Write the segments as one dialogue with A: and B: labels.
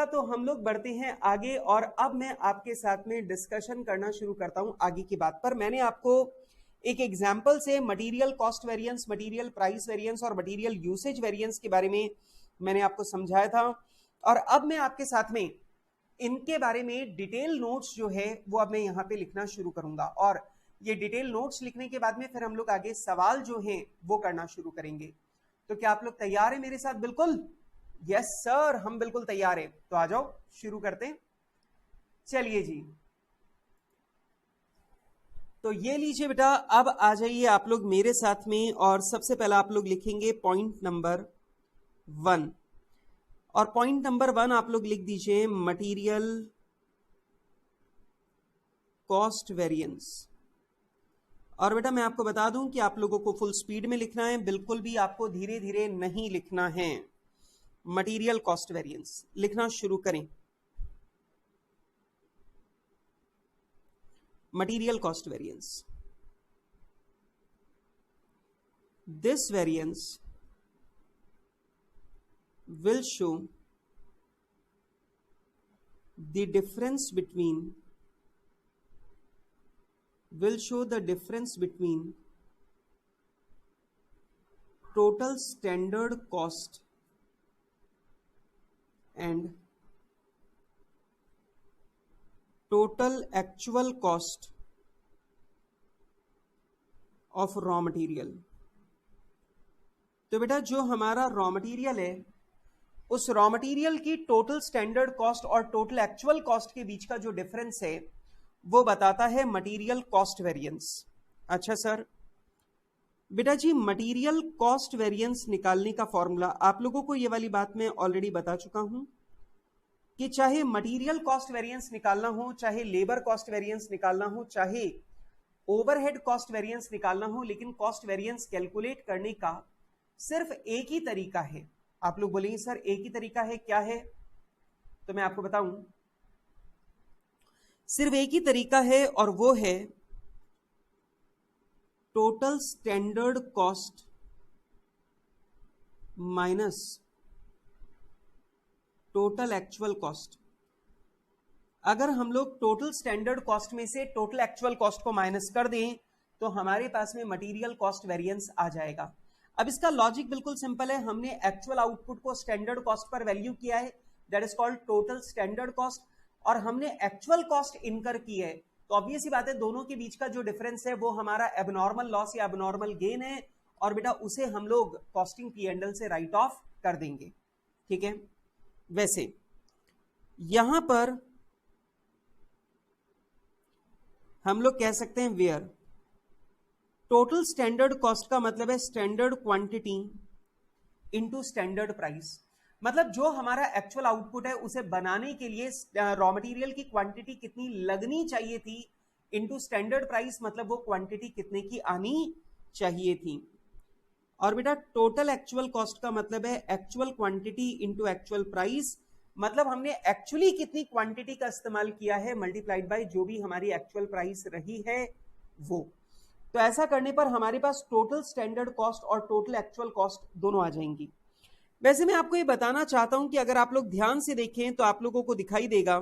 A: तो हम लोग बढ़ते हैं आगे और अब मैं आपके साथ में डिस्कशन करना शुरू करता हूं आगे की बात पर। मैंने आपको एक एग्जाम्पल से material cost variance, material price variance और मटेरियल यूसेज वेरिएंस के बारे में मैंने आपको समझाया था, और अब मैं आपके साथ में इनके बारे में डिटेल नोट्स जो है वो अब मैं यहाँ पे लिखना शुरू करूंगा, और ये डिटेल नोट्स लिखने के बाद में फिर हम लोग आगे सवाल जो हैं वो करना शुरू करेंगे। तो क्या आप लोग तैयार हैं मेरे साथ? बिल्कुल, यस सर, हम बिल्कुल तैयार हैं। तो आ जाओ शुरू करते हैं। चलिए जी, तो ये लीजिए बेटा, अब आ जाइए आप लोग मेरे साथ में, और सबसे पहला आप लोग लिखेंगे पॉइंट नंबर 1, और पॉइंट नंबर 1 आप लोग लिख दीजिए मटेरियल कॉस्ट वेरिएंस। और बेटा मैं आपको बता दूं कि आप लोगों को फुल स्पीड में लिखना है, बिल्कुल भी आपको धीरे धीरे नहीं लिखना है। मटेरियल कॉस्ट वेरिएंस लिखना शुरू करें। Material cost variance, this variance will show the difference between total standard cost and total actual cost of raw material। तो बेटा जो हमारा रॉ मटेरियल है, उस रॉ मटेरियल की टोटल स्टैंडर्ड कॉस्ट और टोटल एक्चुअल कॉस्ट के बीच का जो डिफरेंस है वो बताता है मटेरियल कॉस्ट वेरिएंस। अच्छा सर, बेटा जी मटेरियल कॉस्ट वेरिएंस निकालने का फॉर्मूला आप लोगों को ये वाली बात मैं ऑलरेडी बता चुका हूं कि चाहे मटेरियल कॉस्ट वेरिएंस निकालना हो, चाहे लेबर कॉस्ट वेरिएंस निकालना हो, चाहे ओवरहेड कॉस्ट वेरिएंस निकालना हो, लेकिन कॉस्ट वेरिएंस कैलकुलेट करने का सिर्फ एक ही तरीका है। आप लोग बोलेंगे सर एक ही तरीका है, क्या है? तो मैं आपको बताऊं, सिर्फ एक ही तरीका है, और वो है total standard cost minus total actual cost. अगर हम लोग टोटल स्टैंडर्ड कॉस्ट में से टोटल एक्चुअल कॉस्ट को माइनस कर दें तो हमारे पास में मटेरियल कॉस्ट वेरिएंस आ जाएगा। अब इसका लॉजिक बिल्कुल सिंपल है, हमने एक्चुअल आउटपुट को स्टैंडर्ड कॉस्ट पर वैल्यू किया है, that is called total standard cost, और हमने एक्चुअल कॉस्ट इनकर की है, तो ऑब्वियस सी बात है दोनों के बीच का जो डिफरेंस है वो हमारा एबनॉर्मल लॉस या एबनॉर्मल गेन है, और बेटा उसे हम लोग कॉस्टिंग P&L से राइट ऑफ कर देंगे। ठीक है, वैसे यहां पर हम लोग कह सकते हैं वेयर टोटल स्टैंडर्ड कॉस्ट का मतलब है standard quantity into standard price. मतलब जो हमारा एक्चुअल आउटपुट है उसे बनाने के लिए रॉ मटेरियल की क्वांटिटी कितनी लगनी चाहिए थी इनटू स्टैंडर्ड प्राइस, मतलब वो क्वांटिटी कितने की आनी चाहिए थी। और बेटा टोटल एक्चुअल कॉस्ट का मतलब है actual quantity into actual price, मतलब हमने एक्चुअली कितनी क्वांटिटी का इस्तेमाल किया है मल्टीप्लाइड बाय जो भी हमारी एक्चुअल प्राइस रही है वो। तो ऐसा करने पर हमारे पास टोटल स्टैंडर्ड कॉस्ट और टोटल एक्चुअल कॉस्ट दोनों आ जाएंगी। वैसे मैं आपको ये बताना चाहता हूं कि अगर आप लोग ध्यान से देखें तो आप लोगों को दिखाई देगा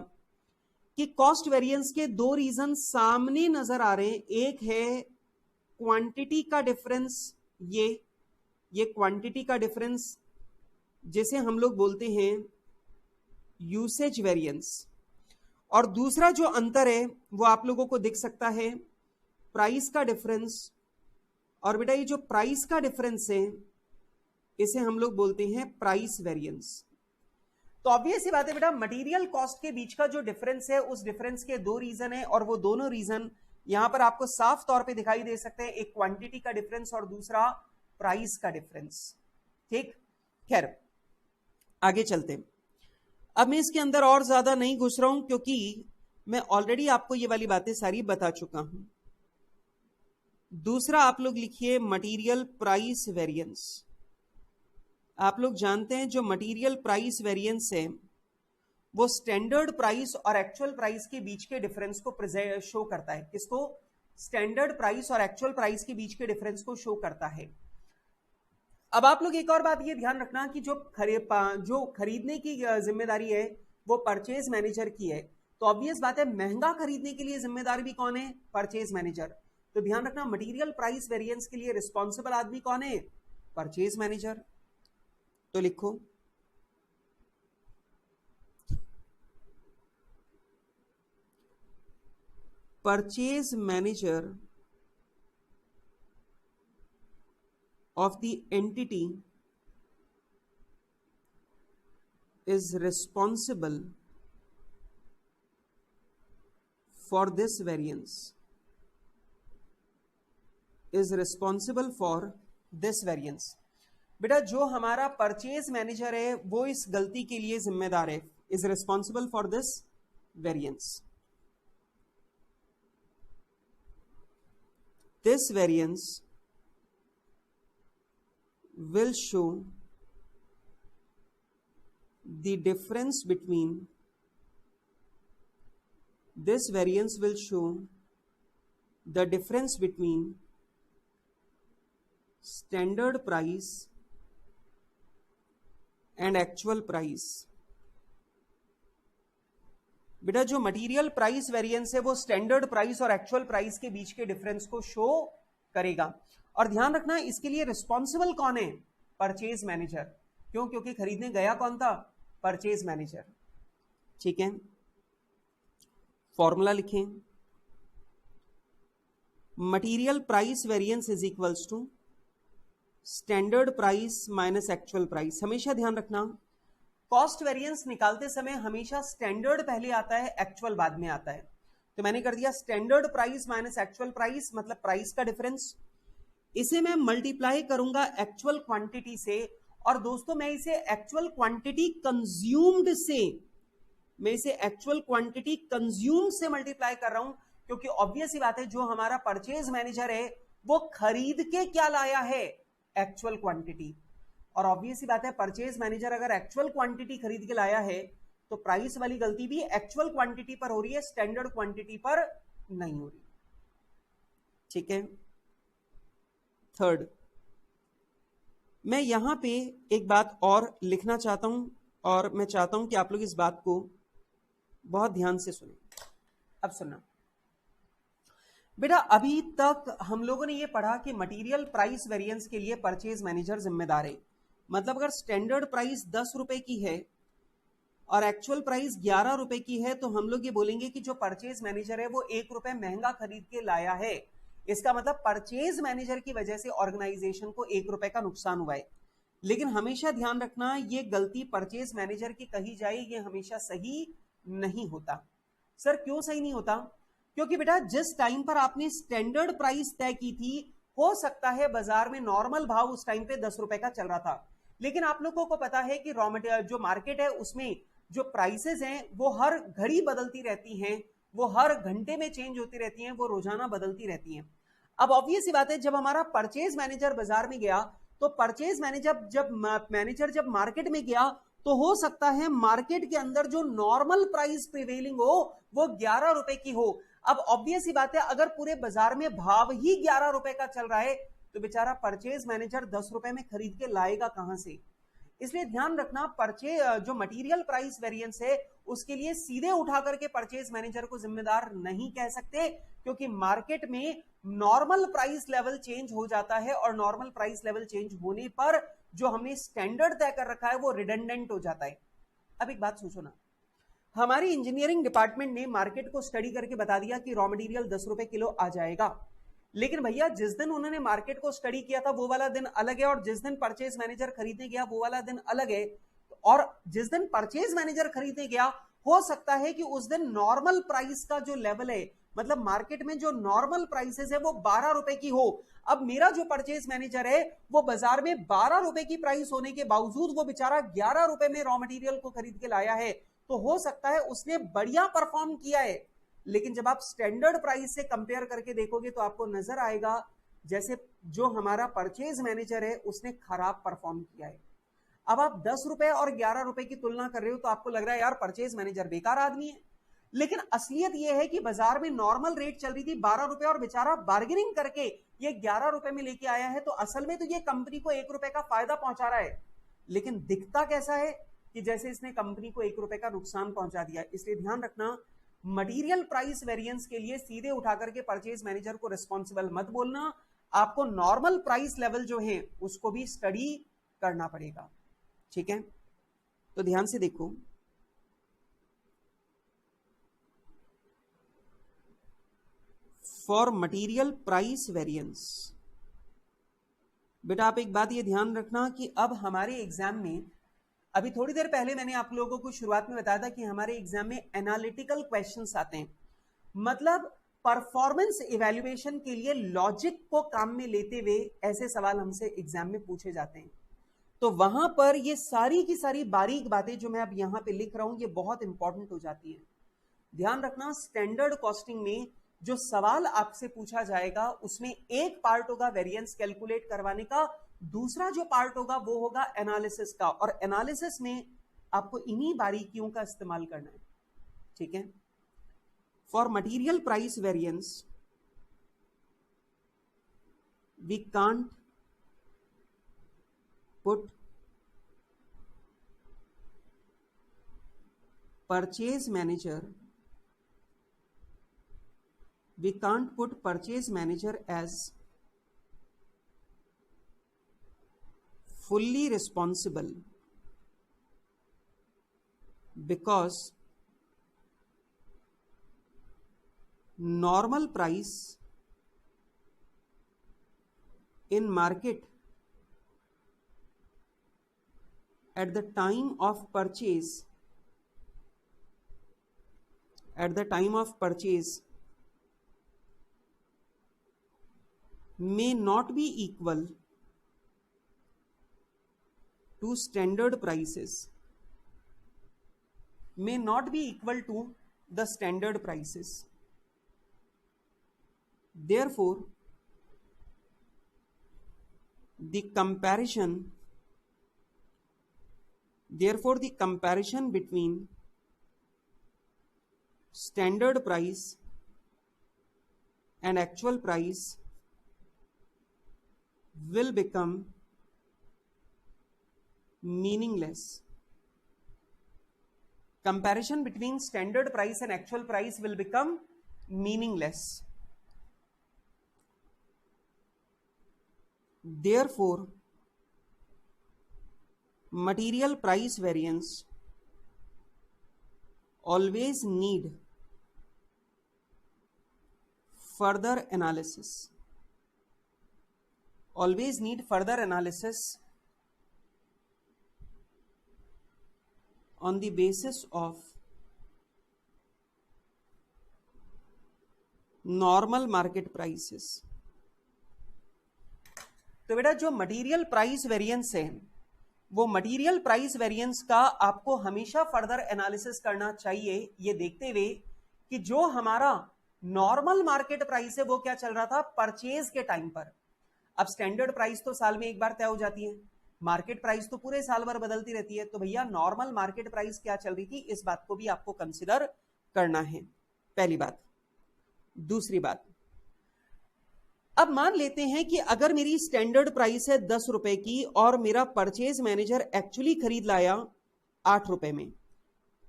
A: कि कॉस्ट वेरिएंस के दो रीजन सामने नजर आ रहे हैं। एक है क्वांटिटी का डिफरेंस, ये क्वांटिटी का डिफरेंस जिसे हम लोग बोलते हैं यूसेज वेरिएंस, और दूसरा जो अंतर है वो आप लोगों को दिख सकता है प्राइस का डिफरेंस। और बेटा ये जो प्राइस का डिफरेंस है इसे हम लोग बोलते हैं प्राइस वेरिएंस। तो ऑब्वियस सी बात है बेटा, मटेरियल कॉस्ट के बीच का जो डिफरेंस है उस डिफरेंस के दो रीजन है, और वो दोनों रीजन यहां पर आपको साफ तौर पे दिखाई दे सकते हैं, एक क्वांटिटी का डिफरेंस और दूसरा प्राइस का डिफरेंस। ठीक, खैर आगे चलते हैं। अब मैं इसके अंदर और ज्यादा नहीं घुस रहा हूं क्योंकि मैं ऑलरेडी आपको ये वाली बातें सारी बता चुका हूं। दूसरा आप लोग लिखिए मटेरियल प्राइस वेरिएंस। आप लोग जानते हैं जो मटेरियल प्राइस वेरिएंस है वो स्टैंडर्ड प्राइस और एक्चुअल प्राइस के बीच के डिफरेंस को शो करता है। किसको? स्टैंडर्ड प्राइस और एक्चुअल प्राइस के बीच के डिफरेंस को शो करता है। अब आप लोग एक और बात ये ध्यान रखना कि जो खरीदने की जिम्मेदारी है वो परचेज मैनेजर की है, तो ऑब्वियस बात है महंगा खरीदने के लिए जिम्मेदार भी कौन है? Purchase manager. तो ध्यान रखना मटेरियल प्राइस वेरिएंस के लिए रिस्पॉन्सिबल आदमी कौन है? Purchase manager. तो लिखो purchase manager of the entity is responsible for this variance, is responsible for this variance। बेटा जो हमारा परचेज मैनेजर है वो इस गलती के लिए जिम्मेदार है, is responsible for this variance। This variance will show the difference between this variance will show the difference between standard price and actual price। बेटा जो मटेरियल प्राइस वेरिएंस है वो स्टैंडर्ड प्राइस और एक्चुअल प्राइस के बीच के difference को show करेगा। और ध्यान रखना इसके लिए रिस्पॉन्सिबल कौन है? Purchase manager. क्यों? क्योंकि खरीदने गया कौन था? Purchase manager. ठीक है, फॉर्मूला लिखें, material price variance is equals to standard price minus actual price. हमेशा ध्यान रखना कॉस्ट वेरिएंस निकालते समय हमेशा स्टैंडर्ड पहले आता है, एक्चुअल बाद में आता है। तो मैंने कर दिया standard price minus actual price, मतलब प्राइस का डिफरेंस। इसे मैं मल्टीप्लाई करूंगा एक्चुअल क्वांटिटी से, और दोस्तों मैं इसे एक्चुअल क्वांटिटी कंज्यूम्ड से, मैं इसे एक्चुअल क्वांटिटी कंज्यूम्ड से मल्टीप्लाई कर रहा हूं, क्योंकि ऑब्वियस ही बात है जो हमारा परचेज मैनेजर है वो खरीद के क्या लाया है? Actual quantity. और ऑब्वियस ही बात है परचेज मैनेजर अगर एक्चुअल क्वांटिटी खरीद के लाया है तो प्राइस वाली गलती भी एक्चुअल क्वांटिटी पर हो रही है, स्टैंडर्ड क्वांटिटी पर नहीं हो रही। ठीक है, थर्ड, मैं यहां पे एक बात और लिखना चाहता हूं, और मैं चाहता हूं कि आप लोग इस बात को बहुत ध्यान से सुनें। अब सुनना बेटा, अभी तक हम लोगों ने ये पढ़ा कि मटेरियल प्राइस वेरिएंस के लिए परचेज मैनेजर जिम्मेदार है। मतलब अगर स्टैंडर्ड प्राइस 10 रुपए की है और एक्चुअल प्राइस 11 रुपए की है, तो हम लोग ये बोलेंगे कि जो परचेज मैनेजर है वो 1 रुपए महंगा खरीद के लाया है। इसका मतलब परचेज मैनेजर की वजह से ऑर्गेनाइजेशन को 1 रुपए का नुकसान हुआ है। लेकिन हमेशा ध्यान रखना ये गलती परचेज मैनेजर की कही जाए ये हमेशा सही नहीं होता। सर क्यों सही नहीं होता? क्योंकि बेटा जिस टाइम पर आपने स्टैंडर्ड प्राइस तय की थी, हो सकता है बाजार में नॉर्मल भाव उस टाइम पे 10 रुपए का चल रहा था, लेकिन आप लोगों को पता है कि रॉ मटेरियल जो मार्केट है उसमें जो प्राइसेस हैं वो हर घड़ी बदलती रहती हैं, वो हर घंटे में चेंज होती रहती हैं, वो रोजाना बदलती रहती हैं। अब ऑब्वियस सी बात है जब हमारा परचेज मैनेजर बाजार में गया, तो परचेज मैनेजर जब मार्केट में गया, तो हो सकता है मार्केट के अंदर जो नॉर्मल प्राइस प्रिवेलिंग हो वो 11 रुपए की हो। अब ऑब्वियस ही बात है अगर पूरे बाजार में भाव ही 11 रुपए का चल रहा है तो बेचारा परचेज मैनेजर 10 रुपए में खरीद के लाएगा कहां से? इसलिए ध्यान रखना जो मटेरियल प्राइस वेरिएंस है उसके लिए सीधे उठा करके परचेज मैनेजर को जिम्मेदार नहीं कह सकते, क्योंकि मार्केट में नॉर्मल प्राइस लेवल चेंज हो जाता है, और नॉर्मल प्राइस लेवल चेंज होने पर जो हमने स्टैंडर्ड तय कर रखा है वो रिडंडेंट हो जाता है। अब एक बात सोचो ना, हमारी इंजीनियरिंग डिपार्टमेंट ने मार्केट को स्टडी करके बता दिया कि रॉ मटेरियल 10 रुपए किलो आ जाएगा, लेकिन भैया जिस दिन उन्होंने मार्केट को स्टडी किया था वो वाला दिन अलग है, और जिस दिन परचेज मैनेजर खरीदने गया वो वाला दिन अलग है। और जिस दिन परचेज मैनेजर खरीदने गया हो सकता है कि उस दिन नॉर्मल प्राइस का जो लेवल है, मतलब मार्केट में जो नॉर्मल प्राइसेस है वो 12 रुपए की हो। अब मेरा जो परचेज मैनेजर है वो बाजार में 12 रुपए की प्राइस होने के बावजूद वो बेचारा 11 रुपए में रॉ मटेरियल को खरीद के लाया है, तो हो सकता है उसने बढ़िया परफॉर्म किया है। लेकिन जब आप स्टैंडर्ड प्राइस से कंपेयर करके देखोगे तो आपको नजर आएगा जैसे जो हमारा परचेज मैनेजर है उसने खराब परफॉर्म किया है। अब आप 10 रुपए और 11 रुपए की तुलना कर रहे हो तो आपको लग रहा है यार परचेज मैनेजर बेकार आदमी है, लेकिन असलियत यह है कि बाजार में नॉर्मल रेट चल रही थी 12 रुपए और बेचारा बार्गेनिंग करके ये 11 रुपए में लेके आया है, तो असल में तो ये कंपनी को 1 रुपए का फायदा पहुंचा रहा है। लेकिन दिखता कैसा है? कि जैसे इसने कंपनी को 1 रुपए का नुकसान पहुंचा दिया। इसलिए ध्यान रखना, मटेरियल प्राइस वेरिएंस के लिए सीधे उठा करके परचेज मैनेजर को रिस्पॉन्सिबल मत बोलना, आपको नॉर्मल प्राइस लेवल जो है उसको भी स्टडी करना पड़ेगा। ठीक है, तो ध्यान से देखो, फॉर मटेरियल प्राइस वेरिएंस, बेटा आप एक बात ये ध्यान रखना कि अब हमारे एग्जाम में, अभी थोड़ी देर पहले मैंने आप लोगों को शुरुआत में बताया था कि हमारे एग्जाम में एनालिटिकल क्वेश्चंस आते हैं, मतलब परफॉर्मेंस इवैल्यूएशन के लिए लॉजिक को काम में लेते हुए ऐसे सवाल हमसे एग्जाम में पूछे जाते हैं। तो वहां पर ये सारी की सारी बारीक बातें जो मैं अब यहां पे लिख रहा हूं ये बहुत इंपॉर्टेंट हो जाती है। ध्यान रखना, स्टैंडर्ड कॉस्टिंग में जो सवाल आपसे पूछा जाएगा उसमें एक पार्ट होगा वेरिएंस कैलकुलेट करवाने का, दूसरा जो पार्ट होगा वो होगा एनालिसिस का, और एनालिसिस में आपको इन्हीं बारीकियों का इस्तेमाल करना है। ठीक है, for material price variance we can't put purchase manager, we can't put purchase manager as fully responsible because normal price in market at the time of purchase may not be equal to standard prices, may not be equal to the standard prices. Therefore, the comparison between standard price and actual price will become meaningless. Comparison between standard price and actual price will become meaningless. Therefore, material price variance always need further analysis, on the basis of normal market prices. तो बेटा जो material price variance है वो material price variance का आपको हमेशा further analysis करना चाहिए, ये देखते हुए कि जो हमारा नॉर्मल मार्केट प्राइस है वो क्या चल रहा था परचेज के टाइम पर। अब स्टैंडर्ड प्राइस तो साल में एक बार तय हो जाती है, मार्केट प्राइस तो पूरे साल भर बदलती रहती है, तो भैया नॉर्मल मार्केट प्राइस क्या चल रही थी इस बात को भी आपको कंसिडर करना है, पहली बात। दूसरी बात, अब मान लेते हैं कि अगर मेरी स्टैंडर्ड प्राइस है 10 रुपए की और मेरा परचेज मैनेजर एक्चुअली खरीद लाया 8 रुपए में,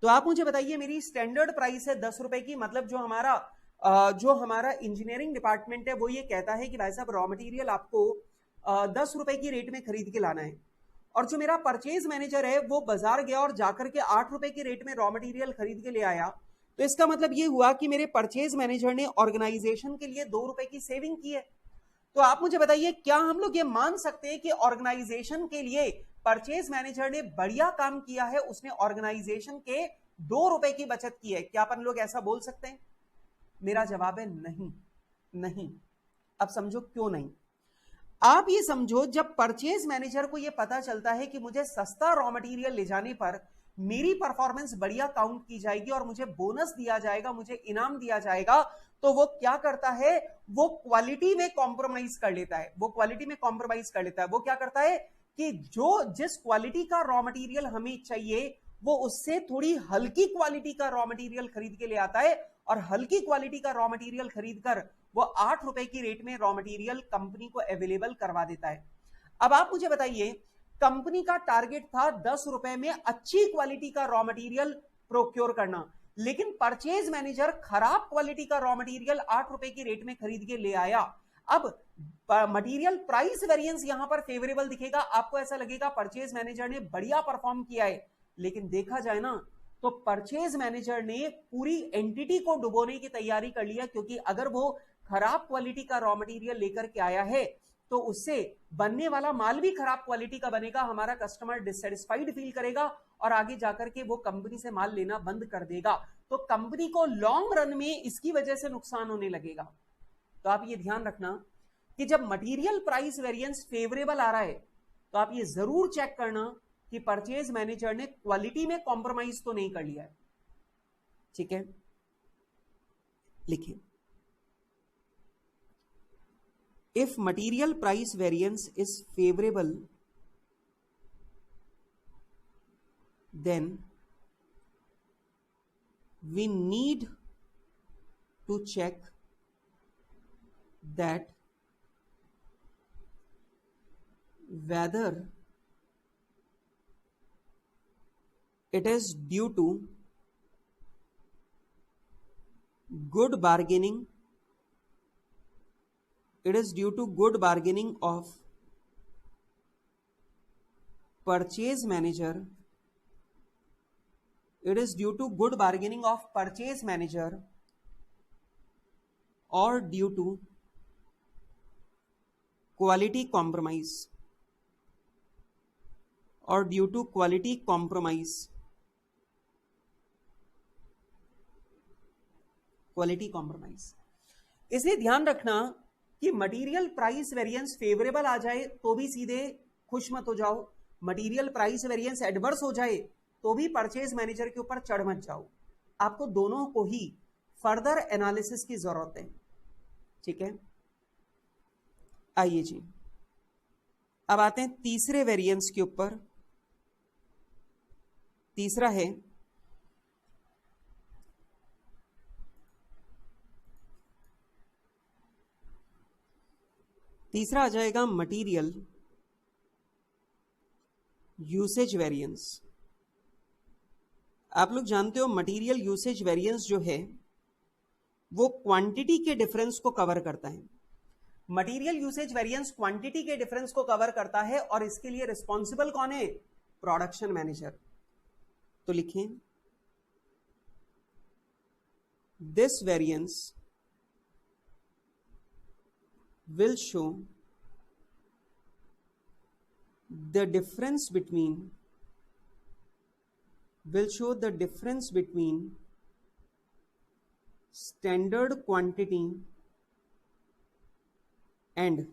A: तो आप मुझे बताइए मेरी स्टैंडर्ड प्राइस है 10 रुपए की, मतलब जो हमारा इंजीनियरिंग डिपार्टमेंट है वो ये कहता है कि भाई साहब रॉ मटेरियल आपको 10 रुपए की रेट में खरीद के लाना है, और जो मेरा परचेज मैनेजर है वो बाजार गया और जाकर के 8 रुपए की रेट में रॉ मटेरियल खरीद के ले आया, तो इसका मतलब ये हुआ कि मेरे परचेज मैनेजर ने ऑर्गेनाइजेशन के लिए 2 रुपए की सेविंग की है। तो आप मुझे बताइए क्या हम लोग ये मान सकते हैं कि ऑर्गेनाइजेशन के लिए परचेज मैनेजर ने बढ़िया काम किया है, उसने ऑर्गेनाइजेशन के 2 रुपए की बचत की है? क्या अपन लोग ऐसा बोल सकते हैं? मेरा जवाब है नहीं, नहीं। अब समझो क्यों नहीं। आप ये समझो, जब परचेज मैनेजर को ये पता चलता है कि मुझे सस्ता रॉ मटेरियल ले जाने पर मेरी परफॉर्मेंस बढ़िया काउंट की जाएगी और मुझे बोनस दिया जाएगा, मुझे इनाम दिया जाएगा, तो वो क्या करता है, वो क्वालिटी में कॉम्प्रोमाइज कर लेता है। वो क्या करता है कि जिस क्वालिटी का रॉ मटेरियल हमें चाहिए वो उससे थोड़ी हल्की क्वालिटी का रॉ मटेरियल खरीद के ले आता है, और हल्की क्वालिटी का रॉ मटेरियल खरीद कर वो 8 रुपए की रेट में रॉ मटेरियल कंपनी को अवेलेबल करवा देता है। अब आप मुझे बताइए कंपनी का टारगेट था 10 रुपए में अच्छी क्वालिटी का रॉ मटेरियल प्रोक्योर करना, लेकिन परचेज मैनेजर खराब क्वालिटी का रॉ मटेरियल 8 रुपए की रेट में खरीद के ले आया। अब मटेरियल प्राइस वेरिएंस यहां पर फेवरेबल दिखेगा, आपको ऐसा लगेगा परचेज मैनेजर ने बढ़िया परफॉर्म किया है, लेकिन देखा जाए ना तो परचेज मैनेजर ने पूरी एंटिटी को डुबोने की तैयारी कर लिया, क्योंकि अगर वो खराब क्वालिटी का रॉ मटेरियल लेकर के आया है तो उससे बनने वाला माल भी खराब क्वालिटी का बनेगा, हमारा कस्टमर डिससेटिस्फाइड फील करेगा और आगे जाकर के वो कंपनी से माल लेना बंद कर देगा, तो कंपनी को लॉन्ग रन में इसकी वजह से नुकसान होने लगेगा। तो आप ये ध्यान रखना कि जब मटेरियल प्राइस वेरिएंस फेवरेबल आ रहा है तो आप ये जरूर चेक करना कि परचेज मैनेजर ने क्वालिटी में कॉम्प्रोमाइज तो नहीं कर लिया है। ठीक है, लिखिए, if material price variance is favorable, then we need to check that whether it is due to good bargaining, it is due to good bargaining of purchase manager, it is due to good bargaining of purchase manager or due to quality compromise, or due to quality compromise, quality compromise. इसलिए ध्यान रखना कि material price variance favourable आ जाए तो भी सीधे खुश मत हो जाओ, मटेरियल प्राइस वेरिएंस एडवर्स हो जाए तो भी परचेज मैनेजर के ऊपर चढ़ मत जाओ, आपको दोनों को ही फर्दर एनालिसिस की जरूरत है। ठीक है, आइए जी, अब आते हैं तीसरे वेरिएंस के ऊपर। तीसरा है तीसरा आ जाएगा मटेरियल यूसेज वेरिएंस। आप लोग जानते हो मटेरियल यूसेज वेरिएंस जो है वो क्वांटिटी के डिफरेंस को कवर करता है। मटेरियल यूसेज वेरिएंस क्वांटिटी के डिफरेंस को कवर करता है और इसके लिए रिस्पॉन्सिबल कौन है? Production manager. तो लिखें, this variance will show the difference between standard quantity and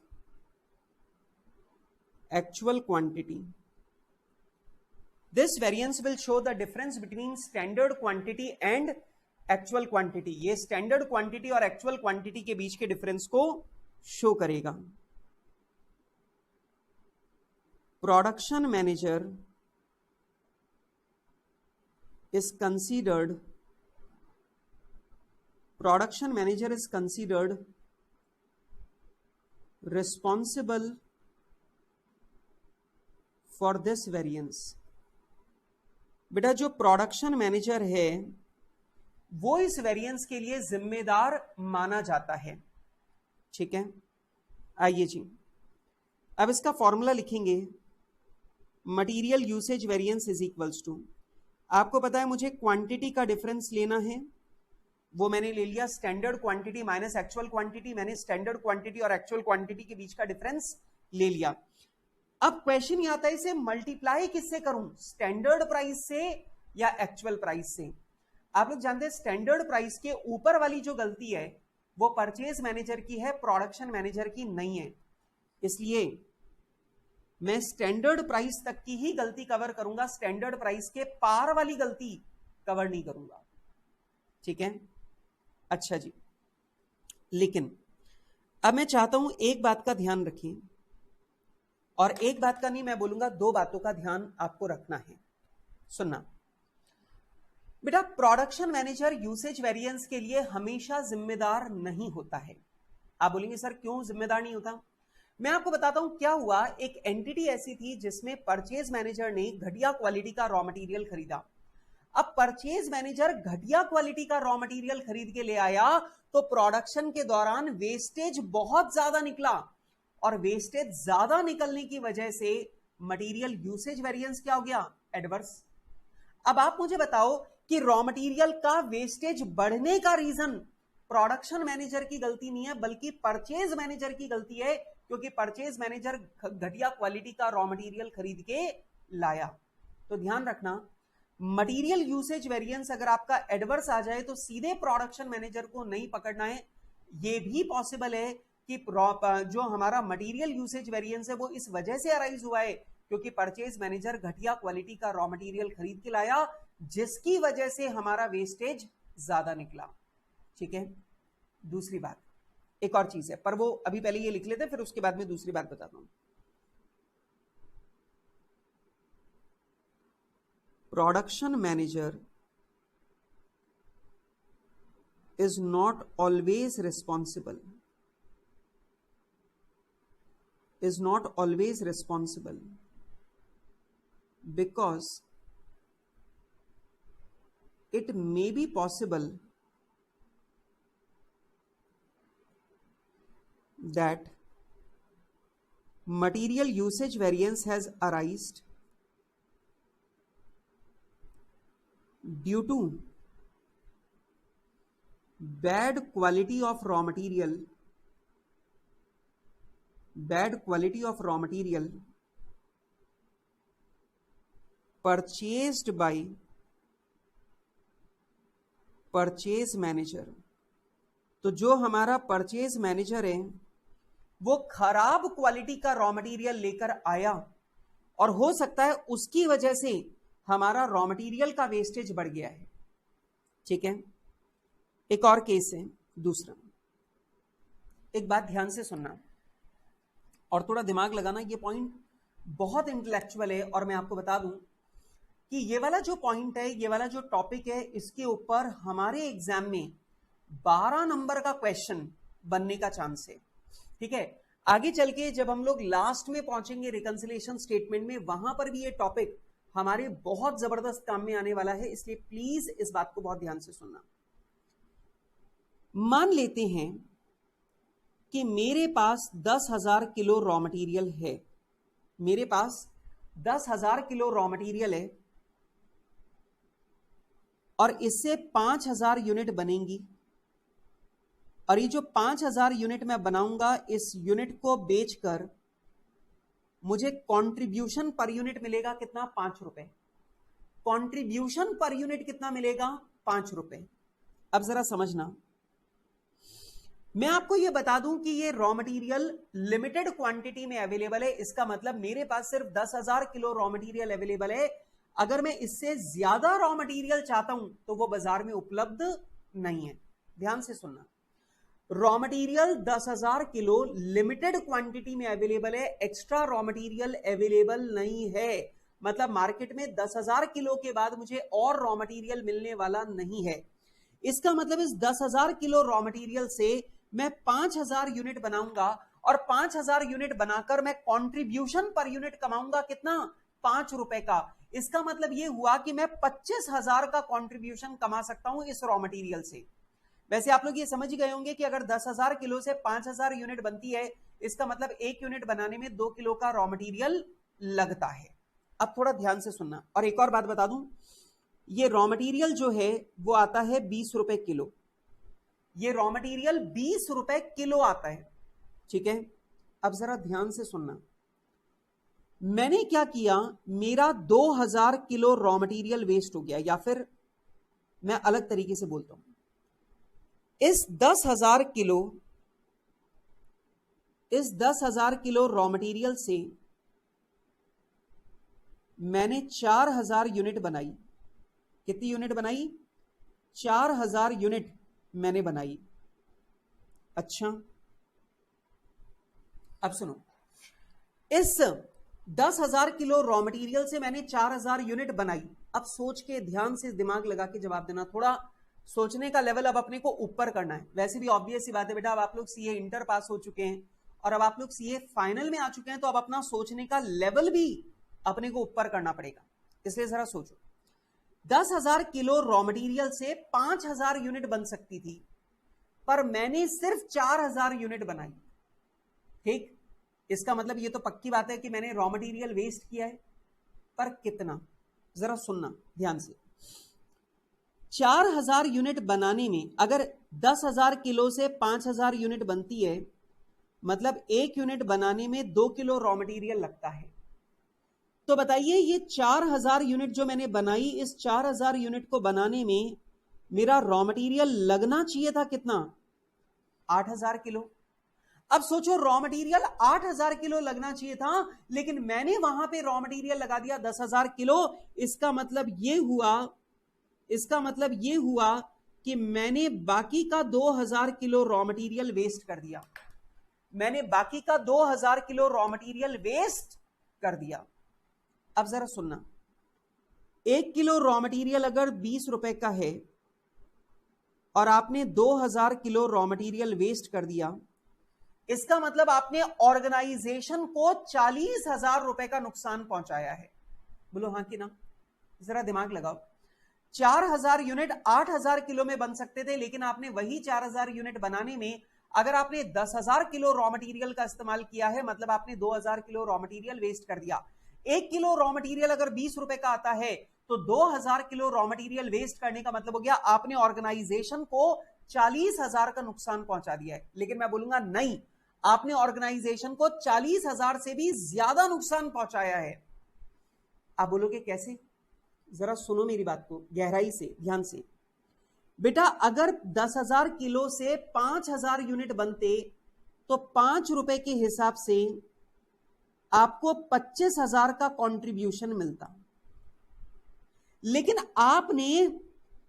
A: actual quantity. This variance will show the difference between standard quantity and actual quantity. ये standard quantity और actual quantity के बीच के difference को show करेगा। Production manager is considered responsible for this variance। बेटा जो production manager है वो इस वेरिएंस के लिए जिम्मेदार माना जाता है। ठीक है, आइए जी, अब इसका फॉर्मूला लिखेंगे। Material usage variance is equals to, आपको पता है मुझे क्वांटिटी का डिफरेंस लेना है, वो मैंने ले लिया standard quantity minus actual quantity. मैंने स्टैंडर्ड क्वांटिटी और एक्चुअल क्वांटिटी के बीच का डिफरेंस ले लिया। अब क्वेश्चन ये आता है इसे मल्टीप्लाई किससे करूं, स्टैंडर्ड प्राइस से या एक्चुअल प्राइस से? आप लोग जानते हैं स्टैंडर्ड प्राइस के ऊपर वाली जो गलती है वो परचेज मैनेजर की है, प्रोडक्शन मैनेजर की नहीं है। इसलिए मैं स्टैंडर्ड प्राइस तक की ही गलती कवर करूंगा, स्टैंडर्ड प्राइस के पार वाली गलती कवर नहीं करूंगा। ठीक है, अच्छा जी, लेकिन अब मैं चाहता हूं एक बात का ध्यान रखें, और एक बात का नहीं मैं बोलूंगा, दो बातों का ध्यान आपको रखना है। सुनना बेटा, प्रोडक्शन मैनेजर यूसेज वेरिएंस के लिए हमेशा जिम्मेदार नहीं होता है। आप बोलेंगे सर क्यों जिम्मेदार नहीं होता? मैं आपको बताता हूं क्या हुआ। एक एंटिटी ऐसी थी जिसमें परचेज मैनेजर ने घटिया क्वालिटी का रॉ मटेरियल खरीदा। अब परचेज मैनेजर घटिया क्वालिटी का रॉ मटेरियल खरीद के ले आया तो प्रोडक्शन के दौरान वेस्टेज बहुत ज्यादा निकला, और वेस्टेज ज्यादा निकलने की वजह से मटेरियल यूसेज वेरिएंस क्या हो गया? एडवर्स। अब आप मुझे बताओ कि रॉ मटेरियल का वेस्टेज बढ़ने का रीजन प्रोडक्शन मैनेजर की गलती नहीं है बल्कि परचेज मैनेजर की गलती है, क्योंकि परचेज मैनेजर घटिया क्वालिटी का रॉ मटेरियल खरीद के लाया। तो ध्यान रखना, मटेरियल यूसेज वेरिएंस अगर आपका एडवर्स आ जाए तो सीधे प्रोडक्शन मैनेजर को नहीं पकड़ना है। यह भी पॉसिबल है कि जो हमारा मटेरियल यूसेज वेरिएंस है वो इस वजह से अराइज हुआ है क्योंकि परचेज मैनेजर घटिया क्वालिटी का रॉ मटेरियल खरीद के लाया, जिसकी वजह से हमारा वेस्टेज ज्यादा निकला। ठीक है, दूसरी बात एक और चीज है, पर वो अभी पहले ये लिख लेते हैं, फिर उसके बाद में दूसरी बात बताता हूं। Production manager is not always responsible, because it may be possible that material usage variance has arisen due to bad quality of raw material purchased by purchase manager. तो जो हमारा परचेज मैनेजर है वो खराब क्वालिटी का raw material लेकर आया और हो सकता है उसकी वजह से हमारा रॉ मटेरियल का वेस्टेज बढ़ गया है। ठीक है, एक और केस है दूसरा। एक बात ध्यान से सुनना और थोड़ा दिमाग लगाना, ये पॉइंट बहुत इंटेलेक्चुअल है और मैं आपको बता दूं कि ये वाला जो पॉइंट है, ये वाला जो टॉपिक है, इसके ऊपर हमारे एग्जाम में 12 नंबर का क्वेश्चन बनने का चांस है। ठीक है, आगे चल के जब हम लोग लास्ट में पहुंचेंगे रिकंसिलिएशन स्टेटमेंट में, वहां पर भी ये टॉपिक हमारे बहुत जबरदस्त काम में आने वाला है, इसलिए प्लीज इस बात को बहुत ध्यान से सुनना। मान लेते हैं कि मेरे पास 10,000 किलो रॉ मटेरियल है, मेरे पास 10,000 किलो रॉ मटेरियल है और इससे 5,000 यूनिट बनेंगी, और ये जो 5,000 यूनिट मैं बनाऊंगा, इस यूनिट को बेचकर मुझे कंट्रीब्यूशन पर यूनिट मिलेगा कितना? 5 रुपए। कंट्रीब्यूशन पर यूनिट कितना मिलेगा? 5 रुपए। अब जरा समझना, मैं आपको यह बता दूं कि ये रॉ मटेरियल लिमिटेड क्वांटिटी में अवेलेबल है। इसका मतलब मेरे पास सिर्फ 10,000 किलो रॉ मटेरियल अवेलेबल है। अगर मैं इससे ज्यादा रॉ मटेरियल चाहता हूं तो वो बाजार में उपलब्ध नहीं है। ध्यान से सुनना, raw material 10,000 kilo limited quantity में अवेलेबल है, एक्स्ट्रा रॉ मटेरियल अवेलेबल नहीं है। मतलब मार्केट में 10,000 किलो के बाद मुझे और रॉ मटेरियल मिलने वाला नहीं है। इसका मतलब इस 10,000 किलो रॉ मटेरियल से मैं 5,000 यूनिट बनाऊंगा और 5,000 यूनिट बनाकर मैं कंट्रीब्यूशन पर यूनिट कमाऊंगा कितना? 5 रुपए का। इसका मतलब यह हुआ कि मैं 25,000 का कंट्रीब्यूशन कमा सकता हूं इस रॉ मटेरियल से। वैसे आप लोग ये समझ ही गए होंगे कि अगर 10,000 किलो से 5,000 यूनिट बनती है, इसका मतलब 1 यूनिट बनाने में 2 किलो का रॉ मटेरियल लगता है। अब थोड़ा ध्यान से सुनना, और एक और बात बता दूं, ये रॉ मटेरियल जो है वो आता है 20 रुपए किलो। ये रॉ मटेरियल 20 रुपए किलो आता है। ठीक है, अब जरा ध्यान से सुनना, मैंने क्या किया, मेरा 2,000 किलो रॉ मटेरियल वेस्ट हो गया, या फिर मैं अलग तरीके से बोलता हूं, इस 10,000 किलो रॉ मटेरियल से मैंने 4,000 यूनिट बनाई। कितनी यूनिट बनाई? 4,000 यूनिट मैंने बनाई। अच्छा, अब सुनो, इस 10,000 किलो रॉ मटेरियल से मैंने 4,000 यूनिट बनाई। अब सोच के ध्यान से दिमाग लगा के जवाब देना, थोड़ा सोचने का लेवल अब अपने को ऊपर करना है। वैसे भी ऑब्वियस सी बात है बेटा, अब आप लोग सीए इंटर पास हो चुके हैं और अब आप लोग सीए फाइनल में आ चुके हैं, तो अब अपना सोचने का लेवल भी अपने को ऊपर करना पड़ेगा। इसलिए जरा सोचो, 10,000 किलो रॉ मटेरियल से 5,000 यूनिट बन सकती थी, पर मैंने सिर्फ 4,000 यूनिट बनाई। ठीक, इसका मतलब ये तो पक्की बात है कि मैंने रॉ मटेरियल वेस्ट किया है, पर कितना? जरा सुनना ध्यान से। 4,000 यूनिट बनाने में अगर 10,000 किलो से 5,000 यूनिट बनती है, मतलब 1 यूनिट बनाने में 2 किलो रॉ मटेरियल लगता है। तो बताइए, ये 4,000 यूनिट जो मैंने बनाई, इस 4,000 यूनिट को बनाने में मेरा रॉ मटेरियल लगना चाहिए था कितना? 8,000 किलो। अब सोचो, रॉ मटेरियल 8,000 किलो लगना चाहिए था, लेकिन मैंने वहां पे रॉ मटेरियल लगा दिया 10,000 किलो। इसका मतलब ये हुआ कि मैंने बाकी का 2,000 किलो रॉ मटेरियल वेस्ट कर दिया। मैंने बाकी का 2,000 किलो रॉ मटेरियल वेस्ट कर दिया। अब जरा सुनना, 1 किलो रॉ मटेरियल अगर 20 रुपए का है और आपने 2,000 किलो रॉ मटेरियल वेस्ट कर दिया, इसका मतलब आपने ऑर्गेनाइजेशन को 40,000 रुपए का नुकसान पहुंचाया है। बोलो हाँ कि ना? जरा दिमाग लगाओ। 4,000 यूनिट 8,000 किलो में बन सकते थे, लेकिन आपने वही 4,000 यूनिट बनाने में अगर आपने 10,000 किलो रॉ मटेरियल का इस्तेमाल किया है, मतलब आपने 2,000 किलो रॉ मटेरियल वेस्ट कर दिया। 1 किलो रॉ मटेरियल अगर 20 रुपए का आता है, तो 2,000 किलो रॉ मटेरियल वेस्ट करने का मतलब हो गया आपने ऑर्गेनाइजेशन को 40,000 का नुकसान पहुंचा दिया है। लेकिन मैं बोलूंगा नहीं, आपने ऑर्गेनाइजेशन को 40,000 से भी ज्यादा नुकसान पहुंचाया है। आप बोलोगे कैसे? जरा सुनो मेरी बात को गहराई से, ध्यान से। बेटा, अगर 10,000 किलो से 5,000 यूनिट बनते, तो 5 रुपए के हिसाब से आपको 25,000 का कंट्रीब्यूशन मिलता। लेकिन आपने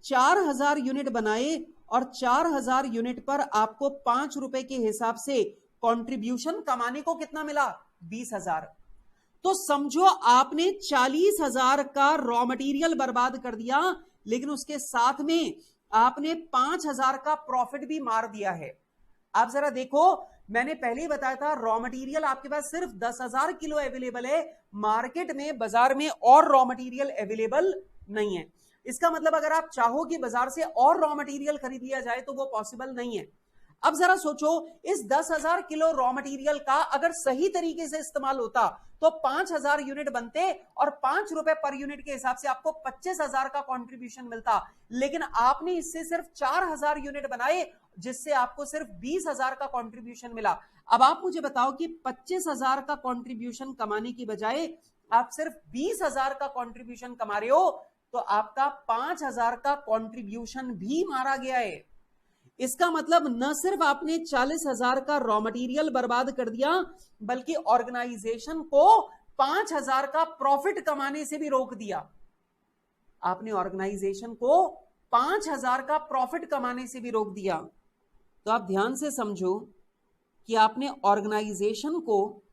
A: 4,000 यूनिट बनाए और 4,000 यूनिट पर आपको 5 रुपए के हिसाब से कंट्रीब्यूशन कमाने को कितना मिला? 20,000। तो समझो आपने 40,000 का रॉ मटेरियल बर्बाद कर दिया, लेकिन उसके साथ में आपने 5,000 का प्रॉफिट भी मार दिया है। आप जरा देखो, मैंने पहले ही बताया था, रॉ मटेरियल आपके पास सिर्फ 10,000 किलो अवेलेबल है, मार्केट में, बाजार में और रॉ मटेरियल अवेलेबल नहीं है। इसका मतलब अगर आप चाहो कि बाजार से और रॉ मटेरियल खरीद लिया जाए, तो वो पॉसिबल नहीं है। अब जरा सोचो, इस 10,000 किलो रॉ मटेरियल का अगर सही तरीके से इस्तेमाल होता, तो 5,000 यूनिट बनते और 5 रुपए पर यूनिट के हिसाब से आपको 25,000 का कंट्रीब्यूशन मिलता। लेकिन आपने इससे सिर्फ 4,000 यूनिट बनाए, जिससे आपको सिर्फ 20,000 का कंट्रीब्यूशन मिला। अब आप मुझे बताओ कि 25,000 का कंट्रीब्यूशन कमाने की बजाय आप सिर्फ 20,000 का कंट्रीब्यूशन कमा रहे हो, तो आपका 5,000 का कंट्रीब्यूशन भी मारा गया है। इसका मतलब न सिर्फ आपने 40,000 का रॉ मटेरियल बर्बाद कर दिया, बल्कि ऑर्गेनाइजेशन को 5,000 का प्रॉफिट कमाने से भी रोक दिया। आपने ऑर्गेनाइजेशन को 5,000 का प्रॉफिट कमाने से भी रोक दिया। तो आप ध्यान से समझो कि आपने ऑर्गेनाइजेशन को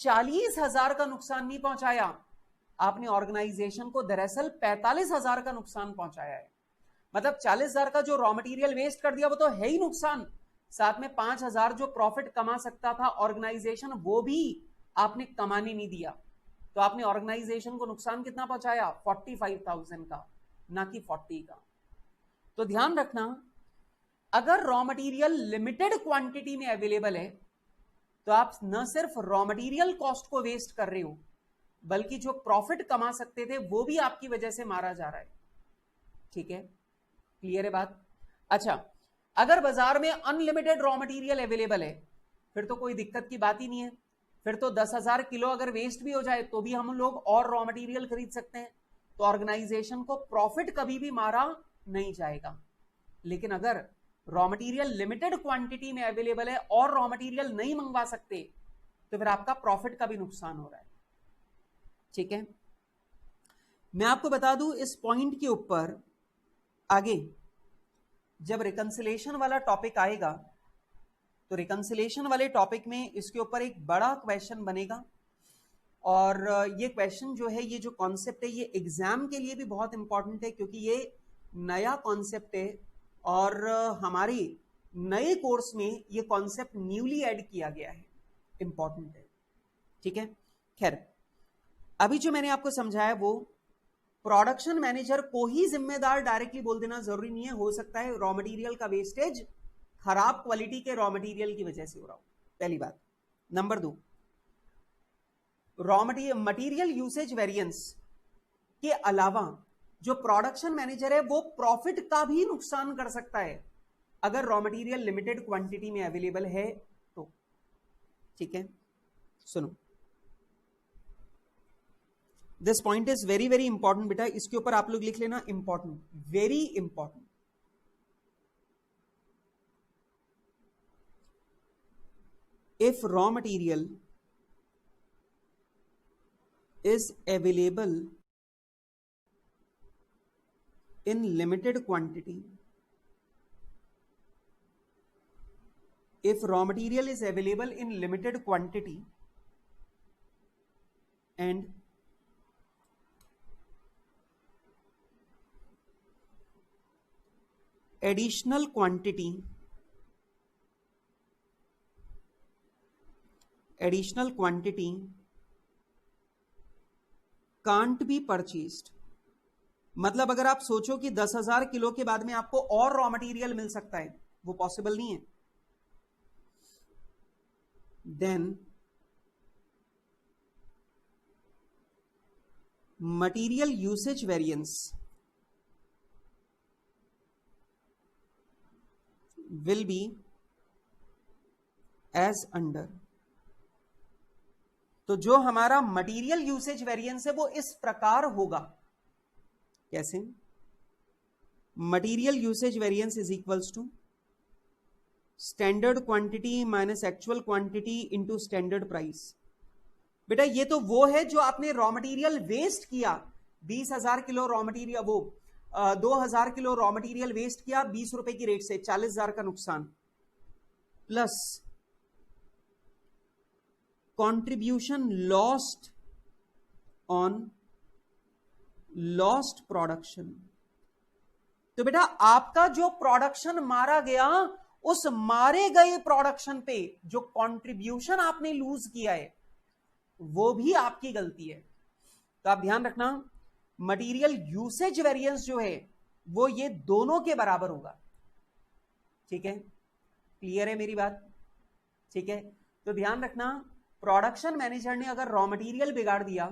A: 40,000 का नुकसान नहीं पहुंचाया, आपने ऑर्गेनाइजेशन को दरअसल 45,000 का नुकसान पहुंचाया है। मतलब 40,000 का जो रॉ मटेरियल वेस्ट कर दिया वो तो है ही नुकसान, साथ में 5,000 जो प्रॉफिट कमा सकता था ऑर्गेनाइजेशन, वो भी आपने कमाने नहीं दिया। तो आपने ऑर्गेनाइजेशन को नुकसान कितना पहुंचाया? 45,000 का, ना कि 40 का। तो ध्यान रखना, अगर रॉ मटेरियल लिमिटेड क्वांटिटी में अवेलेबल है, तो आप न सिर्फ रॉ मटेरियल कॉस्ट को वेस्ट कर रहे हो, बल्कि जो प्रॉफिट कमा सकते थे वो भी आपकी वजह से मारा जा रहा है। ठीक है, क्लियर है बात? अच्छा, अगर बाजार में अनलिमिटेड रॉ मटेरियल अवेलेबल है, फिर तो कोई दिक्कत की बात ही नहीं है। फिर तो 10,000 किलो अगर वेस्ट भी हो जाए, तो भी हम लोग और रॉ मटेरियल खरीद सकते हैं। तो ऑर्गेनाइजेशन को प्रॉफिट कभी भी मारा नहीं जाएगा। लेकिन अगर रॉ मटेरियल लिमिटेड क्वांटिटी में अवेलेबल है और रॉ मटेरियल नहीं मंगवा सकते, तो फिर आपका प्रॉफिट का भी नुकसान हो रहा है। ठीक है, मैं आपको बता दूं इस पॉइंट के ऊपर आगे जब रिकंसिलेशन वाला टॉपिक आएगा, तो रिकंसिलेशन वाले टॉपिक में इसके ऊपर एक बड़ा क्वेश्चन बनेगा। और ये क्वेश्चन जो है, ये जो कॉन्सेप्ट है, ये एग्जाम के लिए भी बहुत इंपॉर्टेंट है, क्योंकि ये नया कॉन्सेप्ट है और हमारे नए कोर्स में ये कॉन्सेप्ट न्यूली ऐड किया गया है। इंपॉर्टेंट है, ठीक है। खैर, अभी जो मैंने आपको समझाया वो प्रोडक्शन मैनेजर को ही जिम्मेदार डायरेक्टली बोल देना जरूरी नहीं है, हो सकता है रॉ मटेरियल का वेस्टेज खराब क्वालिटी के रॉ मटेरियल की वजह से हो रहा हो, पहली बात। Number 2, raw material usage variance के अलावा जो प्रोडक्शन मैनेजर है वो प्रॉफिट का भी नुकसान कर सकता है अगर रॉ मटेरियल लिमिटेड क्वांटिटी में अवेलेबल है तो, ठीक है। सुनो, this point is very very important बेटा, इसके ऊपर आप लोग लिख लेना important, very important. If raw material is available in limited quantity, if raw material is available in limited quantity and additional quantity can't be purchased, मतलब अगर आप सोचो कि 10,000 किलो के बाद में आपको और रॉ मटेरियल मिल सकता है, वो पॉसिबल नहीं है, then material usage variance will be as under. तो जो हमारा मटेरियल यूसेज वेरिएंस है वो इस प्रकार होगा, कैसे? Material usage variance is equals to standard quantity minus actual quantity into standard price. बेटा ये तो वो है जो आपने रॉ मटेरियल वेस्ट किया, 20,000 किलो रॉ मटेरियल, वो 2,000 किलो रॉ मटेरियल वेस्ट किया 20 रुपए की रेट से, 40,000 का नुकसान, plus contribution lost on lost production। तो बेटा आपका जो प्रोडक्शन मारा गया, उस मारे गए प्रोडक्शन पे जो कंट्रीब्यूशन आपने लूज किया है वो भी आपकी गलती है। तो आप ध्यान रखना, मटेरियल यूसेज वेरिएंस जो है वो ये दोनों के बराबर होगा, ठीक है। क्लियर है मेरी बात? ठीक है, तो ध्यान रखना, प्रोडक्शन मैनेजर ने अगर रॉ मटेरियल बिगाड़ दिया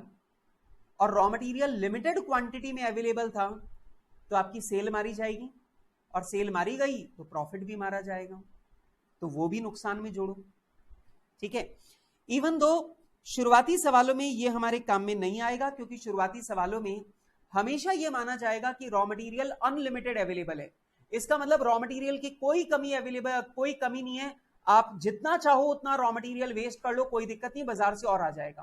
A: और रॉ मटेरियल लिमिटेड क्वांटिटी में अवेलेबल था तो आपकी सेल मारी जाएगी, और सेल मारी गई तो प्रॉफिट भी मारा जाएगा, तो वो भी नुकसान में जोड़ो, ठीक है। इवन दो शुरुआती सवालों में ये हमारे काम में नहीं आएगा, क्योंकि शुरुआती सवालों में हमेशा ये माना जाएगा कि रॉ मटेरियल अनलिमिटेड अवेलेबल है। इसका मतलब रॉ मटेरियल की कोई कमी नहीं है, आप जितना चाहो उतना रॉ मटेरियल वेस्ट कर लो, कोई दिक्कत नहीं, बाजार से और आ जाएगा।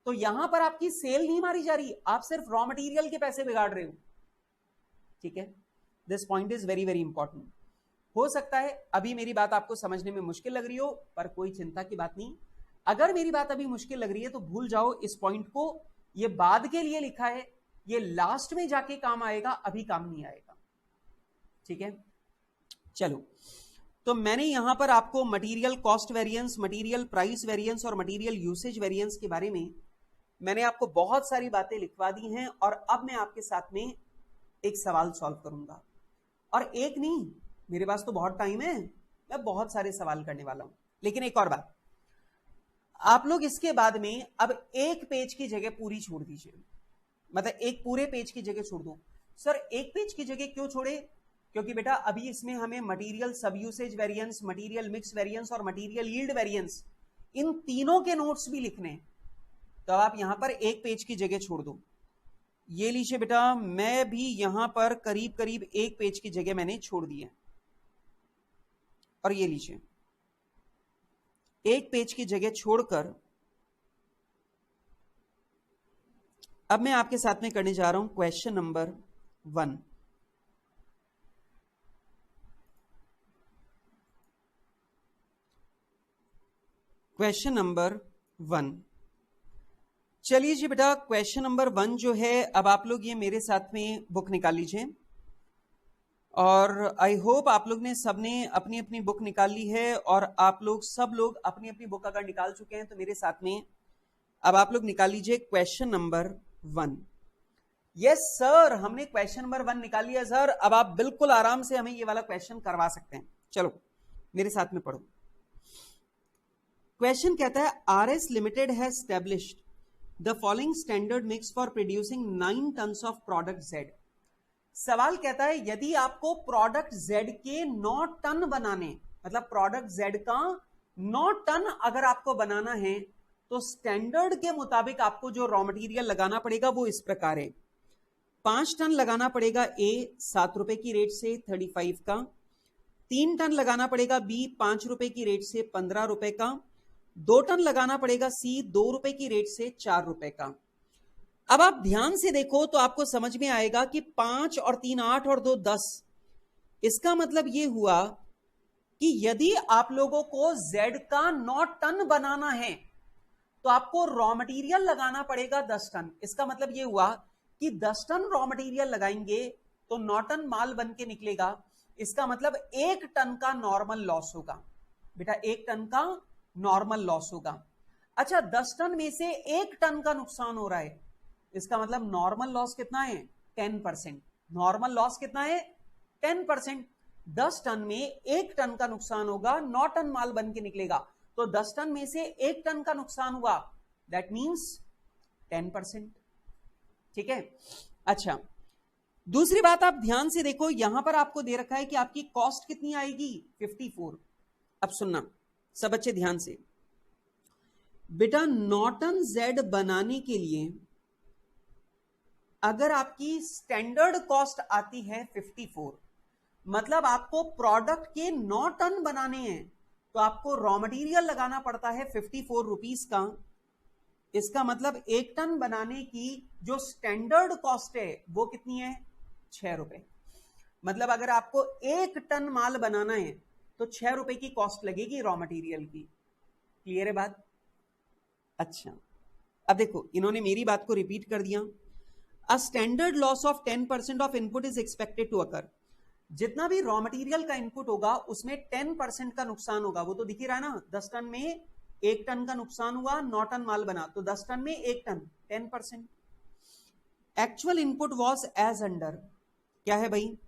A: तो यहां पर आपकी सेल नहीं मारी जा रही, आप सिर्फ रॉ मटेरियल के पैसे बिगाड़ रहे हो, ठीक है। This point is very very important. हो सकता है अभी मेरी बात आपको समझने में मुश्किल लग रही हो, पर कोई चिंता की बात नहीं। अगर मेरी बात अभी मुश्किल लग रही है तो भूल जाओ इस पॉइंट को, ये बाद के लिए लिखा है, ये लास्ट में जाके काम आएगा, अभी काम नहीं आएगा, ठीक है। चलो, तो मैंने यहां पर आपको material cost variance, material price variance और मटेरियल यूसेज वेरिएंस के बारे में मैंने आपको बहुत सारी बातें लिखवा दी हैं, और अब मैं आपके साथ में एक सवाल सॉल्व करूंगा, और एक नहीं, मेरे पास तो बहुत टाइम है, मैं बहुत सारे सवाल करने वाला हूं। लेकिन एक और बात, आप लोग इसके बाद में अब एक पेज की जगह पूरी छोड़ दीजिए, मतलब एक पूरे पेज की जगह छोड़ दो। सर एक पेज की जगह क्यों छोड़े? क्योंकि बेटा अभी इसमें हमें मटेरियल सब usage variance, material mix variance और मटेरियल यील्ड वेरिएंस, इन तीनों के नोट्स भी लिखने हैं। तो आप यहां पर एक पेज की जगह छोड़ दो। ये लीजिए बेटा, मैं भी यहां पर करीब करीब एक पेज की जगह मैंने छोड़ दी है, और ये लीजिए एक पेज की जगह छोड़कर अब मैं आपके साथ में करने जा रहा हूं क्वेश्चन नंबर 1। क्वेश्चन नंबर 1, चलिए जी बेटा, क्वेश्चन नंबर 1 जो है, अब आप लोग ये मेरे साथ में बुक निकाल लीजिए, और आई होप आप लोग ने सबने अपनी अपनी बुक निकाल ली है, और आप लोग सब लोग अपनी अपनी बुक अगर निकाल चुके हैं तो मेरे साथ में अब आप लोग निकाल लीजिए क्वेश्चन नंबर 1। यस सर, हमने क्वेश्चन नंबर 1 निकाल लिया सर। अब आप बिल्कुल आराम से हमें ये वाला क्वेश्चन करवा सकते हैं। चलो मेरे साथ में पढ़ो। क्वेश्चन कहता है RS limited has established the following standard mix for producing 9 tons of product Z. सवाल कहता है यदि आपको प्रोडक्ट जेड के 9 टन बनाने, मतलब प्रोडक्ट जेड का 9 टन अगर आपको बनाना है तो स्टैंडर्ड के मुताबिक आपको जो रॉ मटेरियल लगाना पड़ेगा वो इस प्रकार है। 5 टन लगाना पड़ेगा ए 7 रुपए की रेट से 35 का, 3 टन लगाना पड़ेगा बी 5 रुपए की रेट से 15 रुपए का, 2 टन लगाना पड़ेगा सी 2 रुपए की रेट से 4 रुपए का। अब आप ध्यान से देखो तो आपको समझ में आएगा कि 5 और 3 8 और 2 10। इसका मतलब यह हुआ कि यदि आप लोगों को जेड का 9 टन बनाना है तो आपको रॉ मटेरियल लगाना पड़ेगा 10 टन। इसका मतलब यह हुआ कि 10 टन रॉ मटेरियल लगाएंगे तो 9 टन माल बन के निकलेगा। इसका मतलब 1 टन का नॉर्मल लॉस होगा बेटा, 1 टन का नॉर्मल लॉस होगा। अच्छा, 10 टन में से 1 टन का नुकसान हो रहा है, इसका मतलब नॉर्मल लॉस कितना है 10%। नॉर्मल लॉस कितना है 10%। 10 टन में 1 टन का नुकसान होगा, 9 टन माल बन के निकलेगा, तो 10 टन में से 1 टन का नुकसान हुआ, दैट मींस 10%। ठीक है। अच्छा, दूसरी बात आप ध्यान से देखो, यहां पर आपको दे रखा है कि आपकी कॉस्ट कितनी आएगी 54। अब सुनना सब बच्चे ध्यान से, बेटा 9 टन जेड बनाने के लिए अगर आपकी स्टैंडर्ड कॉस्ट आती है 54, मतलब आपको प्रोडक्ट के 9 टन बनाने हैं तो आपको रॉ मटेरियल लगाना पड़ता है 54 रुपीस का। इसका मतलब 1 टन बनाने की जो स्टैंडर्ड कॉस्ट है वो कितनी है 6 रुपए। मतलब अगर आपको 1 टन माल बनाना है तो 6 रुपए की कॉस्ट लगेगी रॉ मटेरियल की। क्लियर है बात? अच्छा, अब देखो इन्होंने मेरी बात को रिपीट कर दिया। A standard loss of 10% of input is expected to occur। जितना भी रॉ मटेरियल का इनपुट होगा उसमें 10% का नुकसान होगा, वो तो दिख ही रहा है ना। 10 टन में 1 टन का नुकसान हुआ, 9 टन माल बना, तो 10 टन में 1 ton 10%। Actual input was as under, क्या है भाई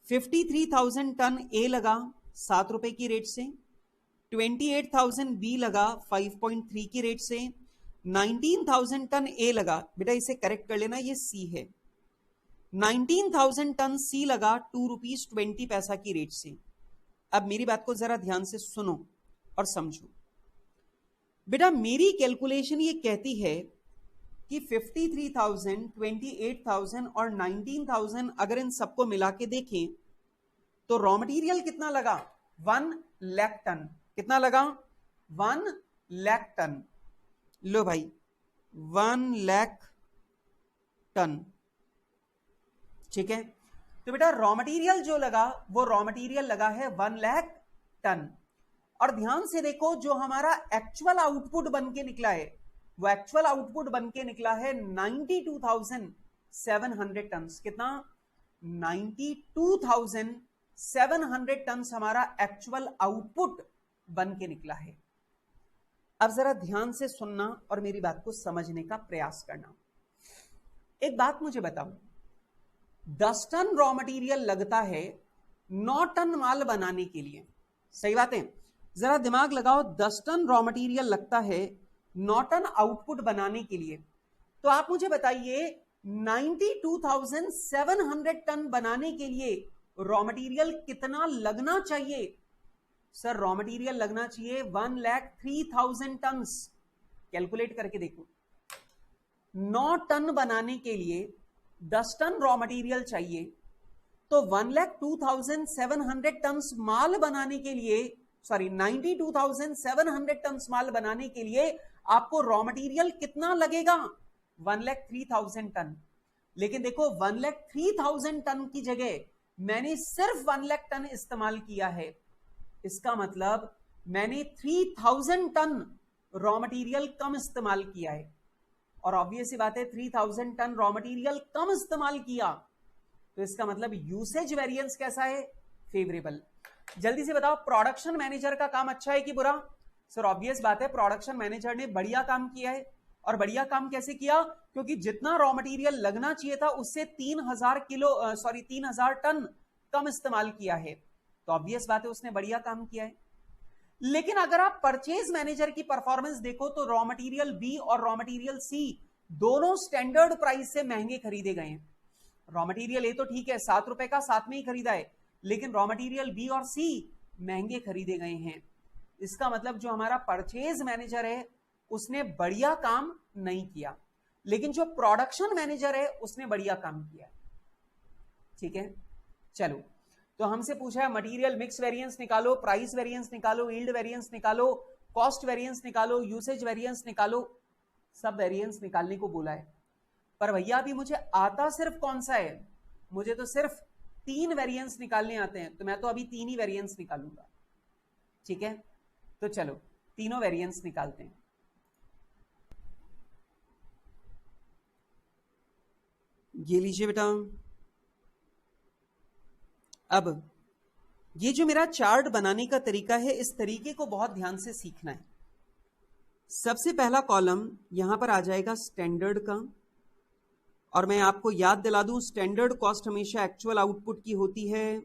A: 53,000 टन ए लगा 7 रुपए की रेट से, 28,000 बी लगा 5.3 की रेट से, 19,000 टन ए लगा, बेटा इसे करेक्ट कर लेना ये सी है, 19,000 टन सी लगा 2 रुपीज 20 पैसा की रेट से। अब मेरी बात को जरा ध्यान से सुनो और समझो। बेटा मेरी कैलकुलेशन ये कहती है कि 53,000, 28,000 और 19,000 अगर इन सबको मिला के देखें तो रॉ मटेरियल कितना लगा 1 लाख टन। कितना लगा 1 लाख टन। लो भाई 1 लाख टन, ठीक है। तो बेटा रॉ मटेरियल जो लगा वो रॉ मटेरियल लगा है 1 लाख टन। और ध्यान से देखो जो हमारा एक्चुअल आउटपुट बन के निकला है वो एक्चुअल आउटपुट बन के निकला है 92,700 टन। कितना 92,700 टन हमारा एक्चुअल आउटपुट बन के निकला है। अब जरा ध्यान से सुनना और मेरी बात को समझने का प्रयास करना। एक बात मुझे बताओ, 10 टन रॉ मटेरियल लगता है 9 टन माल बनाने के लिए, सही बात है? जरा दिमाग लगाओ, 10 टन रॉ मटेरियल लगता है 9 टन आउटपुट बनाने के लिए, तो आप मुझे बताइए 92,700 टन बनाने के लिए रॉ मटेरियल कितना लगना चाहिए? सर रॉ मटेरियल लगना चाहिए 1,03,000 टन। कैलकुलेट करके देखो, 9 टन बनाने के लिए 10 टन रॉ मटेरियल चाहिए, तो 1,02,700 टन माल बनाने के लिए, सॉरी 92,700 टन माल बनाने के लिए आपको रॉ मटेरियल कितना लगेगा 1,03,000 टन। लेकिन देखो 1,03,000 टन की जगह मैंने सिर्फ 1 लाख टन इस्तेमाल किया है। इसका मतलब मैंने 3,000 टन रॉ मटेरियल कम इस्तेमाल किया है। और ऑब्वियस सी बात है 3,000 टन रॉ मटेरियल कम इस्तेमाल किया तो इसका मतलब यूसेज वेरिएंस कैसा है, फेवरेबल। जल्दी से बताओ प्रोडक्शन मैनेजर का काम अच्छा है कि बुरा? सर ऑब्वियस बात है, प्रोडक्शन मैनेजर ने बढ़िया काम किया है। और बढ़िया काम कैसे किया? क्योंकि जितना रॉ मटेरियल लगना चाहिए था उससे 3000 टन कम इस्तेमाल किया है, तो ऑब्वियस बात है उसने बढ़िया काम किया है। लेकिन अगर आप परचेज मैनेजर की परफॉर्मेंस देखो तो रॉ मटेरियल बी और रॉ मटेरियल सी दोनों स्टैंडर्ड प्राइस से महंगे खरीदे गए हैं। रॉ मटेरियल ए तो ठीक है 7 रुपए का साथ में ही खरीदा है, लेकिन रॉ मटेरियल बी और सी महंगे खरीदे गए हैं। इसका मतलब जो हमारा परचेज मैनेजर है उसने बढ़िया काम नहीं किया, लेकिन जो प्रोडक्शन मैनेजर है उसने बढ़िया काम किया। ठीक है, चलो तो हमसे पूछा है मटेरियल मिक्स वेरिएंस निकालो, प्राइस वेरिएंस निकालो, यील्ड वेरिएंस निकालो, कॉस्ट वेरिएंस निकालो, यूसेज वेरिएंस निकालो, सब वेरिएंस निकालने को बोला है। पर भैया अभी मुझे आता सिर्फ कौन सा है? मुझे तो सिर्फ 3 वेरिएंस निकालने आते हैं, तो मैं तो अभी 3 ही वेरिएंस निकालूंगा। ठीक है, तो चलो तीनों वेरिएंस निकालते हैं। ये लीजिए बेटा, अब ये जो मेरा चार्ट बनाने का तरीका है, इस तरीके को बहुत ध्यान से सीखना है। सबसे पहला कॉलम यहां पर आ जाएगा स्टैंडर्ड का, और मैं आपको याद दिला दूं स्टैंडर्ड कॉस्ट हमेशा एक्चुअल आउटपुट की होती है।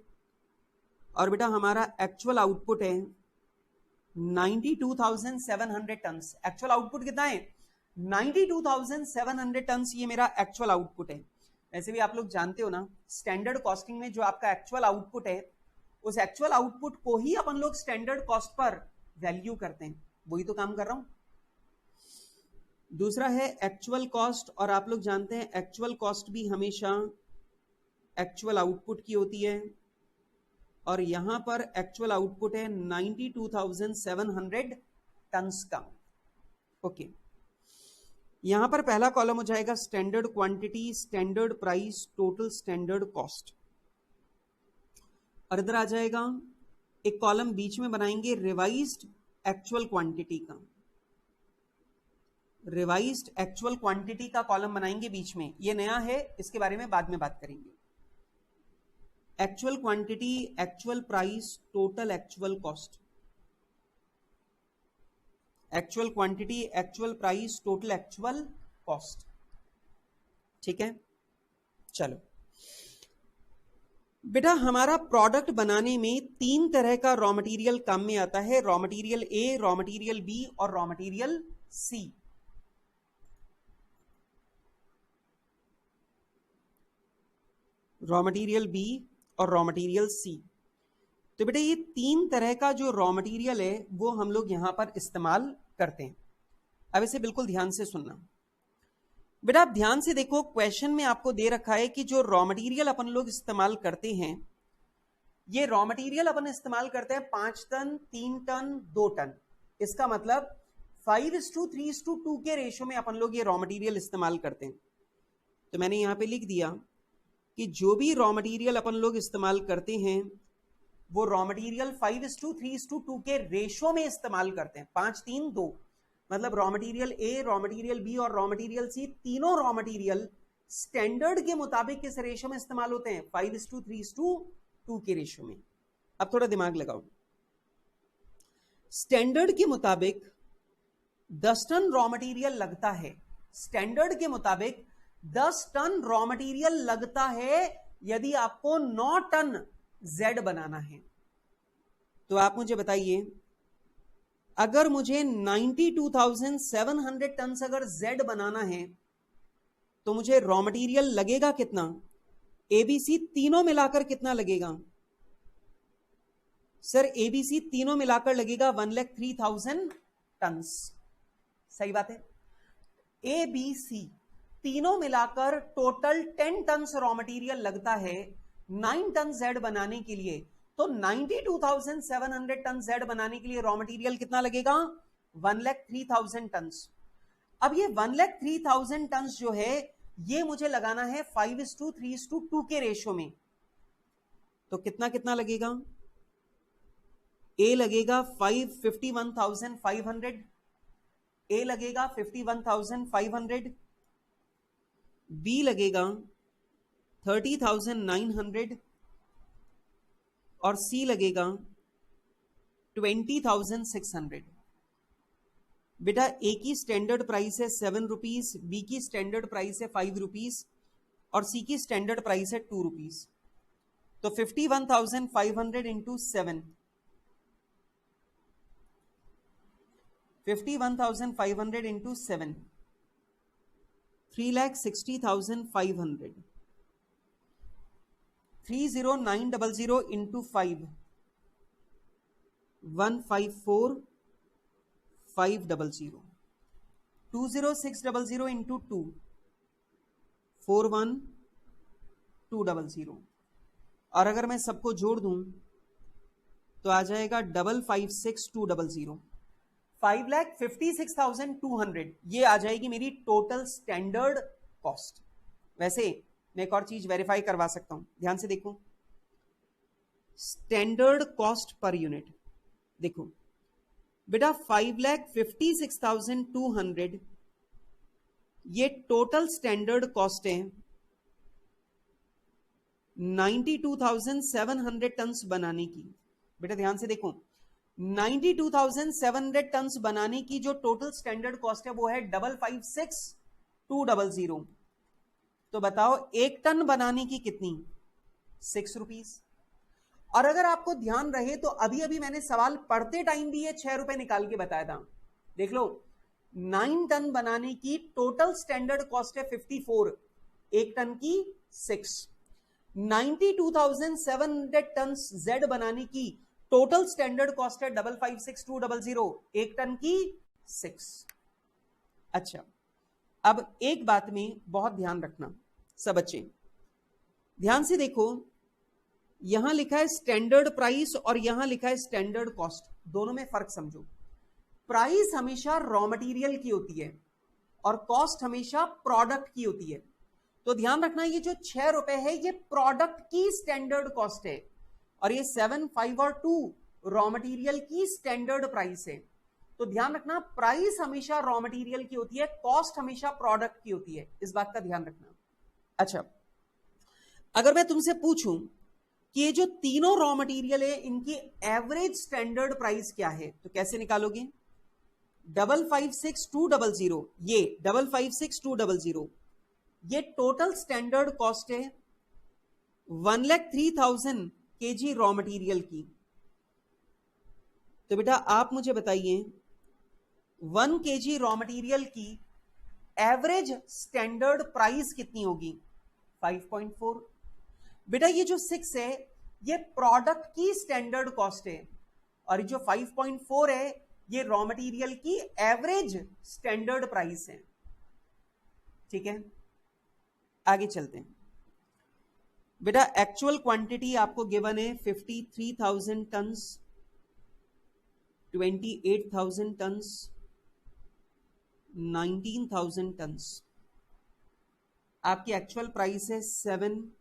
A: और बेटा हमारा एक्चुअल आउटपुट है 92,700 टन्स। एक्चुअल आउटपुट कितना है? 92,700 टन्स, ये मेरा एक्चुअल आउटपुट है। वैसे भी आप लोग जानते हो ना, स्टैंडर्ड कॉस्टिंग में जो आपका एक्चुअल आउटपुट है, उस एक्चुअल आउटपुट को ही अपन लोग स्टैंडर्ड कॉस्ट पर वैल्यू करते हैं। वही तो काम कर रहा हूं। दूसरा है एक्चुअल कॉस्ट, और आप लोग जानते हैं एक्चुअल कॉस्ट भी हमेशा एक्चुअल आउटपुट की होती है, और यहां पर एक्चुअल आउटपुट है 92,700 टन्स का। ओके, यहां पर पहला कॉलम हो जाएगा standard quantity, standard price, total standard cost. और इधर आ जाएगा एक कॉलम बीच में बनाएंगे रिवाइज्ड एक्चुअल क्वांटिटी का। रिवाइज्ड एक्चुअल क्वांटिटी का कॉलम बनाएंगे बीच में, ये नया है, इसके बारे में बाद में बात करेंगे। Actual quantity, actual price, total actual cost. Actual quantity, actual price, total actual cost. ठीक है, चलो बेटा हमारा प्रोडक्ट बनाने में 3 तरह का रॉ मटेरियल काम में आता है, raw material A, raw material B और raw material C. Raw material B और रॉ मटेरियल सी। तो बेटा ये 3 तरह का जो रॉ मटेरियल है वो हम लोग यहां पर इस्तेमाल करते हैं। अब इसे बिल्कुल ध्यान से सुनना बेटा। आप ध्यान से देखो, क्वेश्चन में आपको दे रखा है कि जो रॉ मटेरियल अपन लोग इस्तेमाल करते हैं, ये रॉ मटेरियल अपन इस्तेमाल करते हैं 5 टन, 3 टन, 2 टन। इसका मतलब 5:3:2 के रेशो में अपन लोग ये रॉ मटेरियल इस्तेमाल करते हैं। तो मैंने यहां पे लिख दिया कि जो भी रॉ मटेरियल अपन लोग इस्तेमाल करते हैं वो रॉ मटेरियल 5:3:2 के रेशो में इस्तेमाल करते हैं। 5, 3, 2 मतलब raw material A, raw material B और रॉ मटेरियल सी, तीनों रॉ मटेरियल स्टैंडर्ड के मुताबिक किस रेशो में इस्तेमाल होते हैं? 5:3:2 के रेशो में। अब थोड़ा दिमाग लगाओ, स्टैंडर्ड के मुताबिक 10 टन रॉ मटेरियल लगता है। स्टैंडर्ड के मुताबिक 10 टन रॉ मटेरियल लगता है यदि आपको 9 टन जेड बनाना है। तो आप मुझे बताइए, अगर मुझे 92,700 टन अगर जेड बनाना है तो मुझे रॉ मटेरियल लगेगा कितना? एबीसी तीनों मिलाकर कितना लगेगा? सर एबीसी तीनों मिलाकर लगेगा 1,03,000 टन। सही बात है। एबीसी तीनों मिलाकर टोटल 10 टन रॉ मटेरियल लगता है 9 टन जेड बनाने के लिए। तो 92,700 टन जेड बनाने के लिए रॉ मटेरियल कितना लगेगा? 1,03,000 टन। अब ये 1,03,000 टन जो है ये मुझे लगाना है 5:3:2 के रेशो में। तो कितना कितना लगेगा? ए लगेगा 51,500, ए लगेगा 51,500, बी लगेगा 30,900 और सी लगेगा 20,600। बेटा ए की स्टैंडर्ड प्राइस है 7 रुपीज, बी की स्टैंडर्ड प्राइस है 5 रुपीज और सी की स्टैंडर्ड प्राइस है 2 रुपीज। तो 51,500 इंटू 7, 51,500 इंटू 7, 3,60,500। 30900 इंटू 5, 154,500। 20600 इंटू 2, 41,200। और अगर मैं सबको जोड़ दूं तो आ जाएगा 556,200। 5,56,200 ये आ जाएगी मेरी टोटल स्टैंडर्ड कॉस्ट। वैसे मैं एक और चीज वेरीफाई करवा सकता हूं, ध्यान से देखो, स्टैंडर्ड कॉस्ट पर यूनिट। देखो बेटा 5,56,200 ये टोटल स्टैंडर्ड कॉस्ट है 92,700 टन्स बनाने की। बेटा ध्यान से देखो, 92,700 टन्स बनाने की जो टोटल स्टैंडर्ड कॉस्ट है वो है 556,200। तो बताओ एक टन बनाने की कितनी? 6 रुपीज। और अगर आपको ध्यान रहे तो अभी अभी मैंने सवाल पढ़ते टाइम भी ये 6 रुपए निकाल के बताया था। देख लो, 9 टन बनाने की टोटल स्टैंडर्ड कॉस्ट है 54, एक टन की 6। 92,700 टन जेड बनाने की टोटल स्टैंडर्ड कॉस्ट है 556,200, एक टन की 6। अच्छा, अब एक बात में बहुत ध्यान रखना सब बच्चे, ध्यान से देखो, यहां लिखा है स्टैंडर्ड प्राइस और यहां लिखा है स्टैंडर्ड कॉस्ट, दोनों में फर्क समझो। प्राइस हमेशा रॉ मटेरियल की होती है और कॉस्ट हमेशा प्रोडक्ट की होती है। तो ध्यान रखना, ये जो 6 रुपए है ये प्रोडक्ट की स्टैंडर्ड कॉस्ट है और ये 7, 5 और 2 रॉ मटेरियल की स्टैंडर्ड प्राइस है। तो ध्यान रखना, प्राइस हमेशा रॉ मटेरियल की होती है, कॉस्ट हमेशा प्रोडक्ट की होती है, इस बात का ध्यान रखना। अच्छा, अगर मैं तुमसे पूछूं कि ये जो तीनों रॉ मटेरियल है इनकी एवरेज स्टैंडर्ड प्राइस क्या है, तो कैसे निकालोगे? 556,200, ये 556,200 ये टोटल स्टैंडर्ड कॉस्ट है 1,03,000 केजी रॉ मटेरियल की। तो बेटा आप मुझे बताइए 1 केजी रॉ मटेरियल की एवरेज स्टैंडर्ड प्राइस कितनी होगी? 5.4। बेटा ये जो 6 है ये प्रोडक्ट की स्टैंडर्ड कॉस्ट है और ये जो 5.4 है ये रॉ मटेरियल की एवरेज स्टैंडर्ड प्राइस है। ठीक है, आगे चलते हैं। बेटा एक्चुअल क्वांटिटी आपको गिवन है 53,000 टन्स, 28,000 टन्स, 19,000 टन्स। आपकी एक्चुअल प्राइस है 7,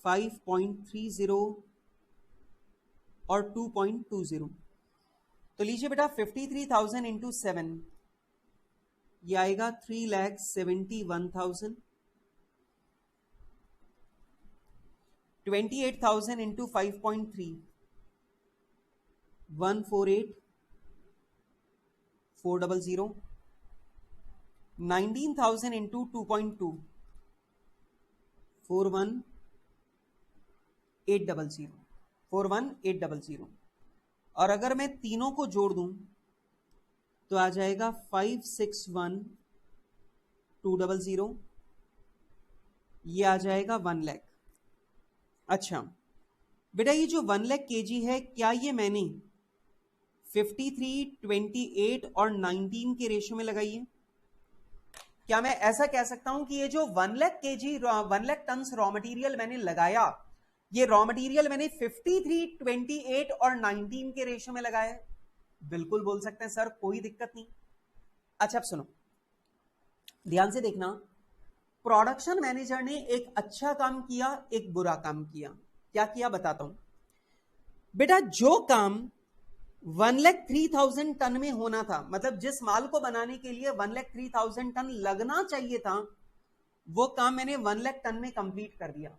A: 5.30 और 2.20। तो लीजिए बेटा 53,000 इंटू 7 ये आएगा 3,71,000। 28,000 इंटू 5.3 148,400। 19,000 इंटू 2.2 41,800, 41,800। और अगर मैं तीनों को जोड़ दूं तो आ जाएगा 561,200, ये आ जाएगा 1 लाख। अच्छा बेटा ये जो 1 लाख केजी है, क्या ये मैंने 53, 28 और 19 के रेशियो में लगाई है? क्या मैं ऐसा कह सकता हूं कि ये जो 1 lakh kg 1 lakh ton raw material मैंने लगाया, ये रॉ मटेरियल मैंने 53, 28 और 19 के रेशियो में लगाया है? बिल्कुल बोल सकते हैं सर, कोई दिक्कत नहीं। अच्छा अब सुनो, ध्यान से देखना, प्रोडक्शन मैनेजर ने एक अच्छा काम किया, एक बुरा काम किया। क्या किया बताता हूं। बेटा जो काम 1,03,000 टन में होना था, मतलब जिस माल को बनाने के लिए 1,03,000 टन लगना चाहिए था, वो काम मैंने 1 लाख टन में कंप्लीट कर दिया।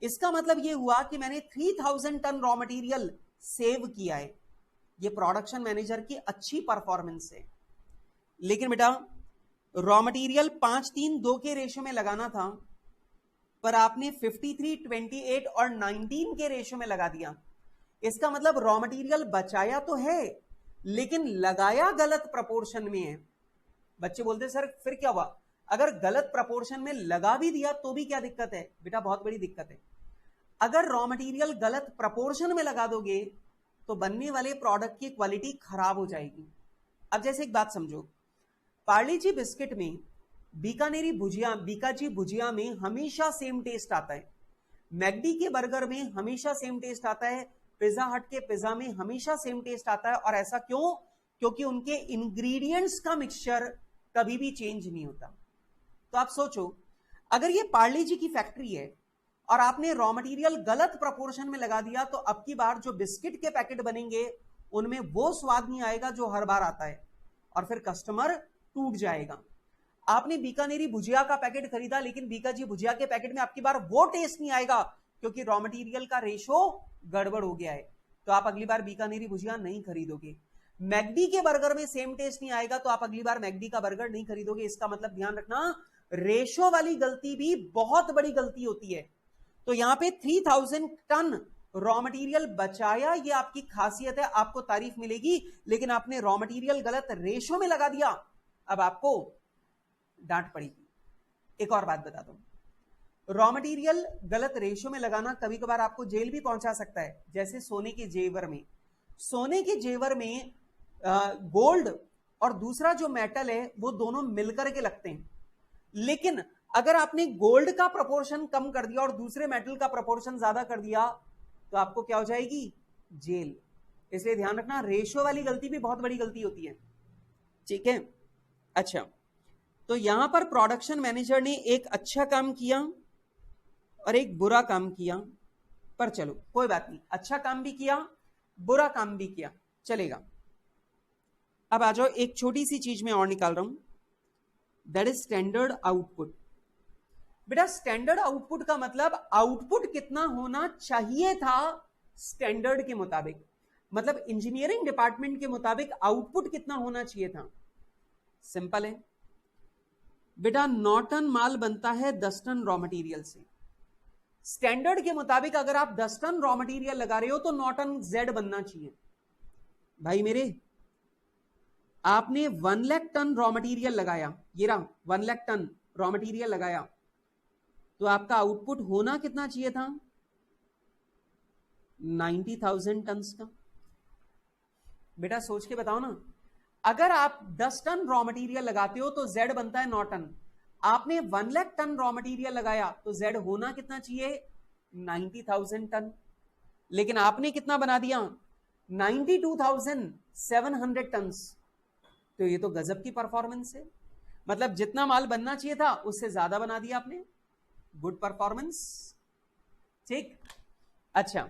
A: इसका मतलब ये हुआ कि मैंने 3000 टन रॉ मटेरियल सेव किया है। ये प्रोडक्शन मैनेजर की अच्छी परफॉर्मेंस है। लेकिन बेटा रॉ मटेरियल 5-3-2 के रेशो में लगाना था, पर आपने 53, 28 और 19 के रेशो में लगा दिया। इसका मतलब रॉ मटेरियल बचाया तो है, लेकिन लगाया गलत प्रपोर्शन में है। बच्चे बोलते सर फिर क्या हुआ? अगर गलत प्रपोर्शन में लगा भी दिया तो भी क्या दिक्कत है? बेटा बहुत बड़ी दिक्कत है। अगर रॉ मटेरियल गलत प्रपोर्शन में लगा दोगे तो बनने वाले प्रोडक्ट की क्वालिटी खराब हो जाएगी। अब जैसे एक बात समझो, पार्ले जी बिस्किट में बीकानेरी भुजिया, बीकाजी भुजिया में हमेशा सेम टेस्ट आता है, मैकडी के बर्गर में हमेशा सेम टेस्ट आता है, पिज्जा हट के पिज्जा में हमेशा सेम टेस्ट आता है। और ऐसा क्यों? क्योंकि उनके इंग्रेडिएंट्स का मिक्सचर कभी भी चेंज नहीं होता। तो आप सोचो, अगर ये पार्ले जी की फैक्ट्री है और आपने रॉ मटेरियल गलत प्रोपोर्शन में लगा दिया, तो अब की बार जो बिस्किट के पैकेट बनेंगे उनमें वो स्वाद नहीं आएगा जो हर बार आता है, और फिर कस्टमर टूट जाएगा। आपने बीकानेरी भुजिया का पैकेट खरीदा, लेकिन बीकाजी भुजिया के पैकेट में आपकी बार वो टेस्ट नहीं आएगा क्योंकि रॉ मटेरियल का रेशो गड़बड़ हो गया है। तो आप अगली बार बीकानेरी भुजिया नहीं खरीदोगे। मैकडी के बर्गर में सेम टेस्ट नहीं आएगा तो आप अगली बार मैकडी का बर्गर नहीं खरीदोगे। इसका मतलब ध्यान रखना, रेशो वाली गलती भी बहुत बड़ी गलती होती है। तो यहां पे 3000 टन रॉ मटेरियल बचाया, ये आपकी खासियत है, आपको तारीफ मिलेगी। लेकिन आपने रॉ मटेरियल गलत रेशो में लगा दिया, अब आपको डांट पड़ेगी। एक और बात बता दूं, रॉ मटेरियल गलत रेशो में लगाना कभी कभार आपको जेल भी पहुंचा सकता है। जैसे सोने के जेवर में, सोने के जेवर में गोल्ड और दूसरा जो मेटल है वो दोनों मिलकर के लगते हैं, लेकिन अगर आपने गोल्ड का प्रोपोर्शन कम कर दिया और दूसरे मेटल का प्रोपोर्शन ज्यादा कर दिया तो आपको क्या हो जाएगी? जेल। इसलिए ध्यान रखना, रेशो वाली गलती भी बहुत बड़ी गलती होती है। ठीक है, अच्छा, तो यहां पर प्रोडक्शन मैनेजर ने एक अच्छा काम किया और एक बुरा काम किया, पर चलो कोई बात नहीं, अच्छा काम भी किया बुरा काम भी किया, चलेगा। अब आ जाओ, एक छोटी सी चीज में और निकाल रहा हूं, दैट इज स्टैंडर्ड आउटपुट। बेटा स्टैंडर्ड आउटपुट का मतलब आउटपुट कितना होना चाहिए था स्टैंडर्ड के मुताबिक, मतलब इंजीनियरिंग डिपार्टमेंट के मुताबिक आउटपुट कितना होना चाहिए था। सिंपल है बेटा, 9 टन माल बनता है 10 टन रॉ मटेरियल से। स्टैंडर्ड के मुताबिक अगर आप 10 टन रॉ मटेरियल लगा रहे हो तो 9 टन जेड बनना चाहिए। भाई मेरे, आपने 1 लाख टन रॉ मटेरियल लगाया, ये रहा 1 लाख टन रॉ मटेरियल लगाया, तो आपका आउटपुट होना कितना चाहिए था? 90,000 टन का। बेटा सोच के बताओ ना, अगर आप 10 टन रॉ मटेरियल लगाते हो तो जेड बनता है 9 टन। आपने 1 लाख टन रॉ मटेरियल लगाया तो जेड होना कितना चाहिए? 90,000 टन। लेकिन आपने कितना बना दिया? 92,700 टन। तो ये तो गजब की परफॉर्मेंस है, मतलब जितना माल बनना चाहिए था उससे ज्यादा बना दिया आपने। Good performance. ठीक, अच्छा,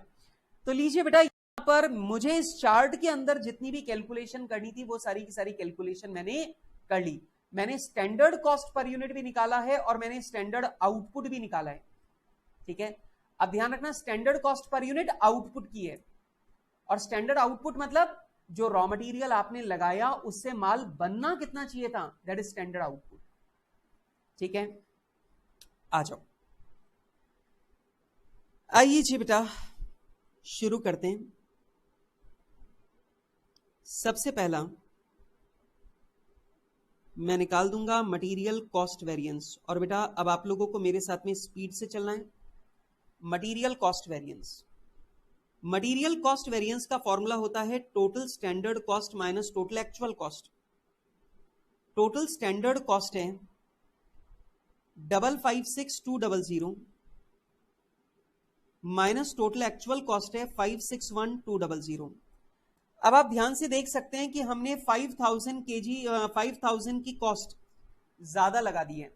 A: तो लीजिए बेटा, यहां पर मुझे इस चार्ट के अंदर जितनी भी कैलकुलेशन करनी थी वो सारी की सारी कैलकुलेशन मैंने कर ली। मैंने स्टैंडर्ड कॉस्ट पर यूनिट भी निकाला है और मैंने स्टैंडर्ड आउटपुट भी निकाला है। ठीक है, अब ध्यान रखना, standard cost per unit output की है, और स्टैंडर्ड आउटपुट मतलब जो रॉ मटेरियल आपने लगाया उससे माल बनना कितना चाहिए था, दैट इज स्टैंडर्ड आउटपुट। ठीक है, आ जाओ, आइए जी बेटा शुरू करते हैं। सबसे पहला मैं निकाल दूंगा मटेरियल कॉस्ट वेरिएंस, और बेटा अब आप लोगों को मेरे साथ में स्पीड से चलना है। Material cost variance, material cost variance का फॉर्मूला होता है total standard cost minus total actual cost. Total standard cost है 556,200 माइनस टोटल एक्चुअल कॉस्ट है 561,200। अब आप ध्यान से देख सकते हैं कि हमने 5,000 की कॉस्ट ज्यादा लगा दी है,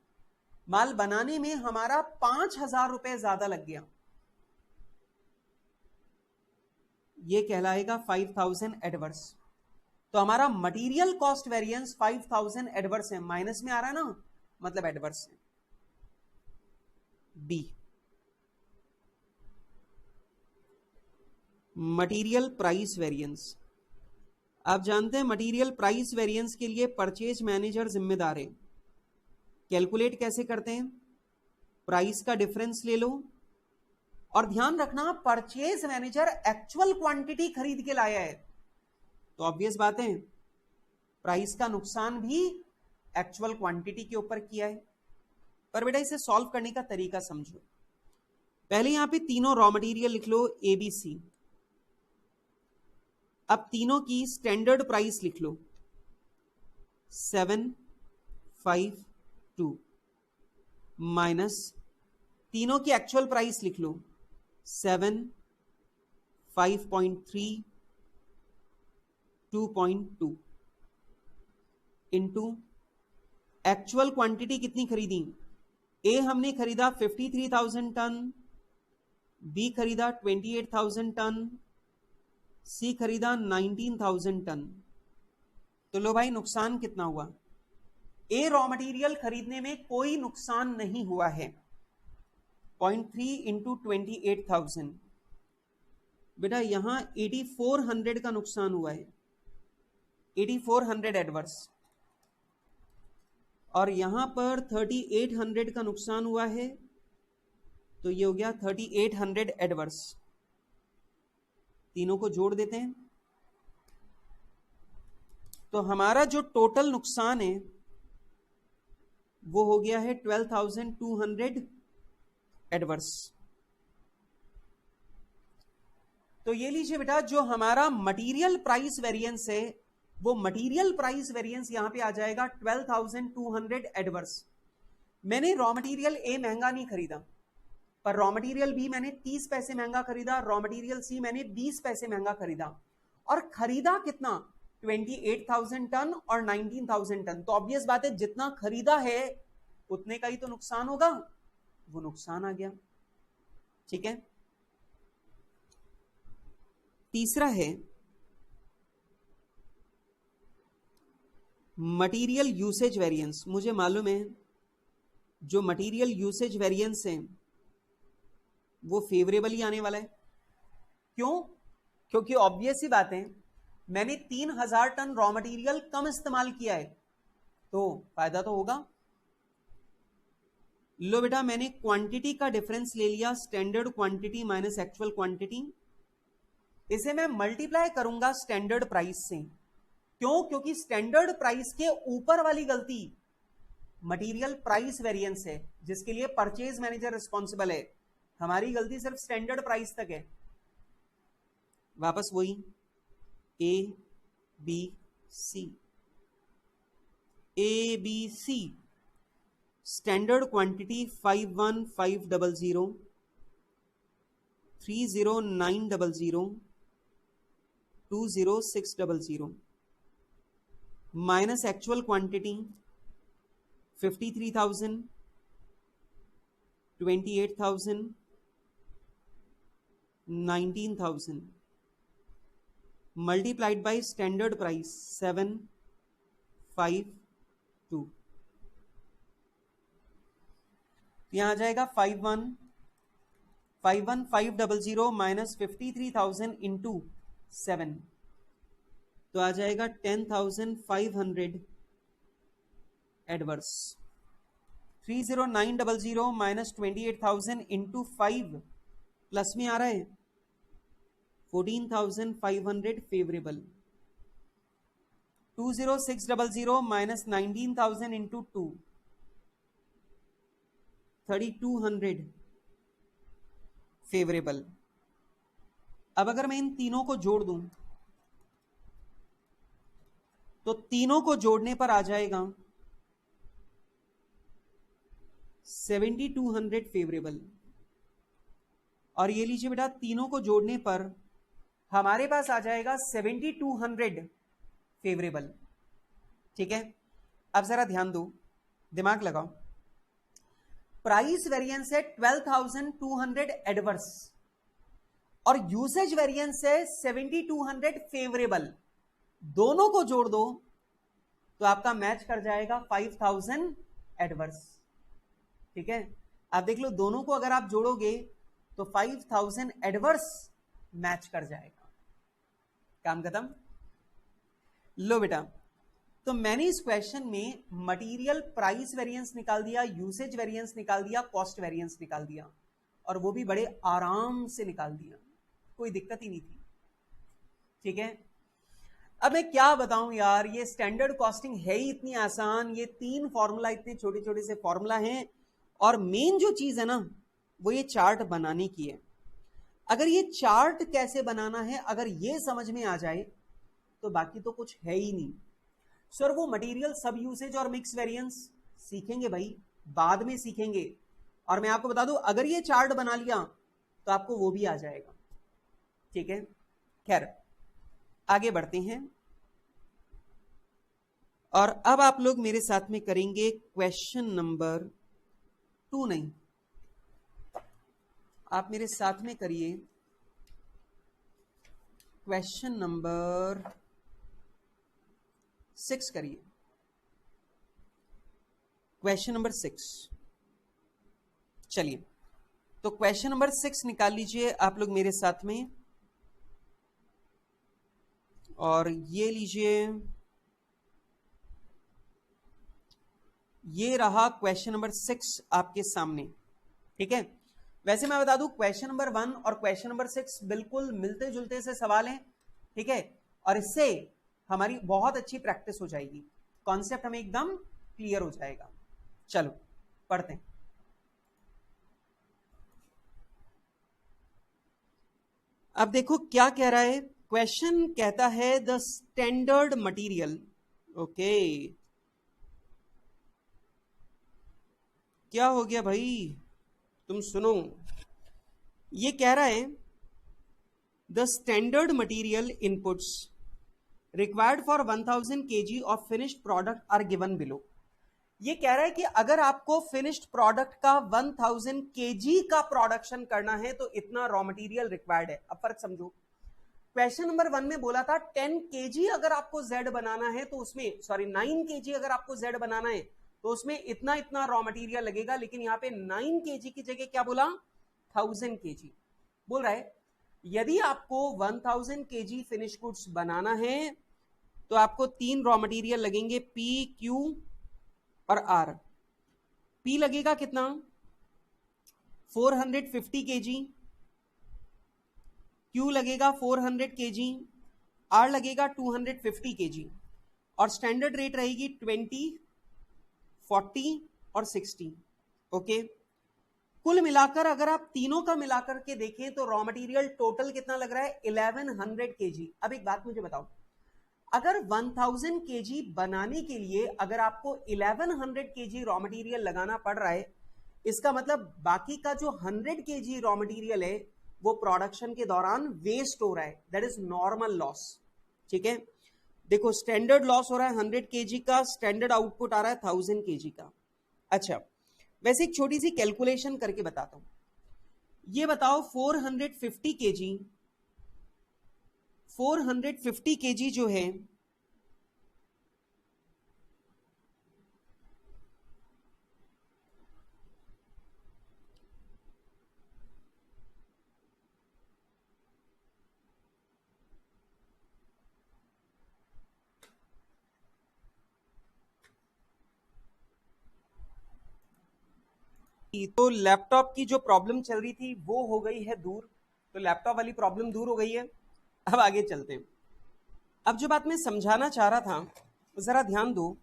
A: माल बनाने में हमारा 5,000 रुपए ज्यादा लग गया, ये कहलाएगा 5,000 एडवर्स। तो हमारा मटेरियल कॉस्ट वेरिएंस 5,000 एडवर्स है, माइनस में आ रहा है ना, मतलब एडवर्स है। B, material price variance. आप जानते हैं मटेरियल प्राइस वेरिएंस के लिए परचेज मैनेजर जिम्मेदार है। कैलकुलेट कैसे करते हैं? प्राइस का डिफरेंस ले लो, और ध्यान रखना परचेज मैनेजर एक्चुअल क्वांटिटी खरीद के लाया है, तो ऑब्वियस बात है प्राइस का नुकसान भी एक्चुअल क्वांटिटी के ऊपर किया है। पर बेटा इसे सॉल्व करने का तरीका समझो। पहले यहां पे तीनों रॉ मटेरियल लिख लो ए बी सी। अब तीनों की स्टैंडर्ड प्राइस लिख लो 752 माइनस तीनों की एक्चुअल प्राइस लिख लो 7, 5.3, 2.2 इंटू एक्चुअल क्वांटिटी कितनी खरीदी? ए हमने खरीदा 53,000 टन, बी खरीदा 28,000 टन, सी खरीदा 19,000 टन। तो लो भाई नुकसान कितना हुआ? ए रॉ मटेरियल खरीदने में कोई नुकसान नहीं हुआ है। 0.3 इंटू 28,000, बेटा यहां 8400 का नुकसान हुआ है, 8400 एडवर्स, और यहां पर 3800 का नुकसान हुआ है, तो ये हो गया 3800 एडवर्स। तीनों को जोड़ देते हैं तो हमारा जो टोटल नुकसान है वो हो गया है 12,200 एडवर्स। तो ये लीजिए बेटा, जो हमारा मटेरियल प्राइस वेरिएंस है वो मटेरियल प्राइस वेरिएंस यहां पे आ जाएगा 12,200 एडवर्स। मैंने रॉ मटेरियल ए महंगा नहीं खरीदा, पर रॉ मटेरियल बी मैंने 30 पैसे महंगा खरीदा, रॉ मटेरियल सी मैंने 20 पैसे महंगा खरीदा, और खरीदा कितना? 28,000 टन और 19,000 टन। तो ऑब्वियस बात है जितना खरीदा है उतने का ही तो नुकसान होगा, वो नुकसान आ गया। ठीक है, तीसरा है मटेरियल यूसेज वेरिएंस। मुझे मालूम है जो मटेरियल यूसेज वेरिएंस है वो फेवरेबल ही आने वाला है। क्यों? क्योंकि ऑब्वियस ही बात है मैंने 3,000 टन रॉ मटेरियल कम इस्तेमाल किया है, तो फायदा तो होगा। लो बेटा, मैंने क्वांटिटी का डिफरेंस ले लिया, standard quantity minus actual quantity. इसे मैं मल्टीप्लाई करूंगा स्टैंडर्ड प्राइस से। क्यों? क्योंकि स्टैंडर्ड प्राइस के ऊपर वाली गलती मटेरियल प्राइस वेरिएंस है, जिसके लिए परचेज मैनेजर रिस्पॉन्सिबल है। हमारी गलती सिर्फ स्टैंडर्ड प्राइस तक है। वापस वही A B C, A B C, standard quantity 51,500, 30900, 20600 minus actual quantity 53,000, 28,000, 19,000 multiplied by standard price 752। यहां आ जाएगा 51,500 माइनस 53,000 इंटू 7, तो आ जाएगा 10,500 एडवर्स। 30900 माइनस 28,000 इंटू 5 प्लस में आ रहा है 14,500 फेवरेबल। 20600 minus 19,000 into 2, 3,200 favourable. अब अगर मैं इन तीनों को जोड़ दूं तो तीनों को जोड़ने पर आ जाएगा 7,200 फेवरेबल। और ये लीजिए बेटा, तीनों को जोड़ने पर हमारे पास आ जाएगा 7,200 फेवरेबल। ठीक है, अब जरा ध्यान दो, दिमाग लगाओ। प्राइस वेरिएंस है 12,200 एडवर्स और यूसेज वेरिएंस है 7,200 फेवरेबल। दोनों को जोड़ दो तो आपका मैच कर जाएगा 5,000 एडवर्स। ठीक है, आप देख लो दोनों को अगर आप जोड़ोगे तो 5000 एडवर्स मैच कर जाएगा, काम खत्म। लो बेटा, तो मैंने इस क्वेश्चन में मटेरियल प्राइस वेरिएंस निकाल दिया, यूसेज वेरिएंस निकाल दिया, कॉस्ट वेरिएंस निकाल दिया, और वो भी बड़े आराम से निकाल दिया, कोई दिक्कत ही नहीं थी। ठीक है, अब मैं क्या बताऊं यार, ये स्टैंडर्ड कॉस्टिंग है ही इतनी आसान, ये 3 फॉर्मूला इतने छोटे छोटे से फॉर्मूला हैं, और मेन जो चीज है ना वो ये चार्ट बनाने की है। अगर ये चार्ट कैसे बनाना है अगर ये समझ में आ जाए तो बाकी तो कुछ है ही नहीं। सर वो मटेरियल सब यूसेज और मिक्स वेरिएंस सीखेंगे भाई, बाद में सीखेंगे, और मैं आपको बता दूं अगर ये चार्ट बना लिया तो आपको वो भी आ जाएगा। ठीक है, खैर आगे बढ़ते हैं, और अब आप लोग मेरे साथ में करेंगे क्वेश्चन नंबर 2, नहीं आप मेरे साथ में करिए क्वेश्चन नंबर 6 करिए, क्वेश्चन नंबर 6। चलिए, तो क्वेश्चन नंबर 6 निकाल लीजिए आप लोग मेरे साथ में, और ये लीजिए, ये रहा क्वेश्चन नंबर 6 आपके सामने। ठीक है, वैसे मैं बता दूं क्वेश्चन नंबर 1 और क्वेश्चन नंबर 6 बिल्कुल मिलते जुलते से सवाल हैं। ठीक है, और इससे हमारी बहुत अच्छी प्रैक्टिस हो जाएगी, कॉन्सेप्ट हमें एकदम क्लियर हो जाएगा। चलो पढ़ते हैं। अब देखो क्या कह रहा है, क्वेश्चन कहता है द स्टैंडर्ड मटेरियल। ओके, क्या हो गया भाई, तुम सुनो, ये कह रहा है the standard material inputs required for 1000 kg of finished product are given below. ये कह रहा है कि अगर आपको फिनिश्ड प्रोडक्ट का 1000 kg का प्रोडक्शन करना है तो इतना रॉ मटेरियल रिक्वायर्ड है। अब फर्क समझो, क्वेश्चन नंबर 1 में बोला था 10 kg अगर आपको Z बनाना है तो उसमें 9 kg अगर आपको Z बनाना है तो उसमें इतना इतना रॉ मटेरियल लगेगा, लेकिन यहाँ पे 9 kg की जगह क्या बोला, 1000 kg बोल रहा है। यदि आपको 1000 kg फिनिश गुड्स बनाना है तो आपको 3 रॉ मटेरियल लगेंगे, P, Q और R। P लगेगा कितना, 450 kg, Q लगेगा 400 kg, R लगेगा 250 kg, और स्टैंडर्ड रेट रहेगी 20, 40 और 60। ओके, कुल मिलाकर अगर आप तीनों का मिलाकर के देखें तो रॉ मटेरियल टोटल कितना लग रहा है, 1100 kg। अब एक बात मुझे बताओ, अगर 1000 kg बनाने के लिए अगर आपको 1100 kg रॉ मटेरियल लगाना पड़ रहा है, इसका मतलब बाकी का जो 100 kg रॉ मटेरियल है वो प्रोडक्शन के दौरान वेस्ट हो रहा है, दैट इज नॉर्मल लॉस। ठीक है, देखो स्टैंडर्ड लॉस हो रहा है 100 kg का, स्टैंडर्ड आउटपुट आ रहा है 1000 kg का। अच्छा, वैसे एक छोटी सी कैलकुलेशन करके बताता हूं, ये बताओ 450 kg जो है तो लैपटॉप की जो प्रॉब्लम चल रही थी वो हो गई है दूर, तो लैपटॉप वाली प्रॉब्लम दूर हो गई है। अब आगे चलते हैं। अब जो बात मैं समझाना चाह रहा था जरा ध्यान दो,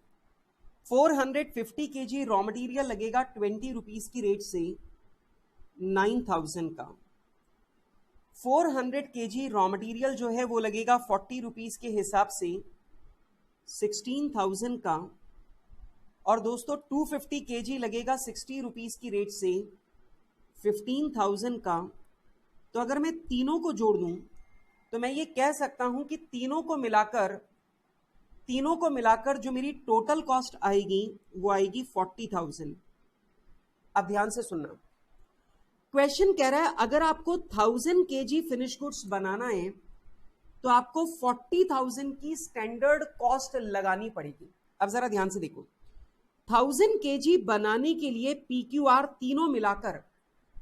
A: 450 kg रॉ मटेरियल लगेगा 20 रुपीज की रेट से 9000 का, 400 kg रॉ मटेरियल जो है वो लगेगा 40 रुपीज के हिसाब से 16,000 का, और दोस्तों 250 kg लगेगा 60 रुपीज की रेट से 15,000 का। तो अगर मैं तीनों को जोड़ दूं तो मैं ये कह सकता हूं कि तीनों को मिलाकर जो मेरी टोटल कॉस्ट आएगी वो आएगी 40,000। अब ध्यान से सुनना, क्वेश्चन कह रहा है अगर आपको 1000 kg फिनिश गुड्स बनाना है तो आपको 40,000 की स्टैंडर्ड कॉस्ट लगानी पड़ेगी। अब जरा ध्यान से देखो, 1000 केजी बनाने के लिए PQR तीनों मिलाकर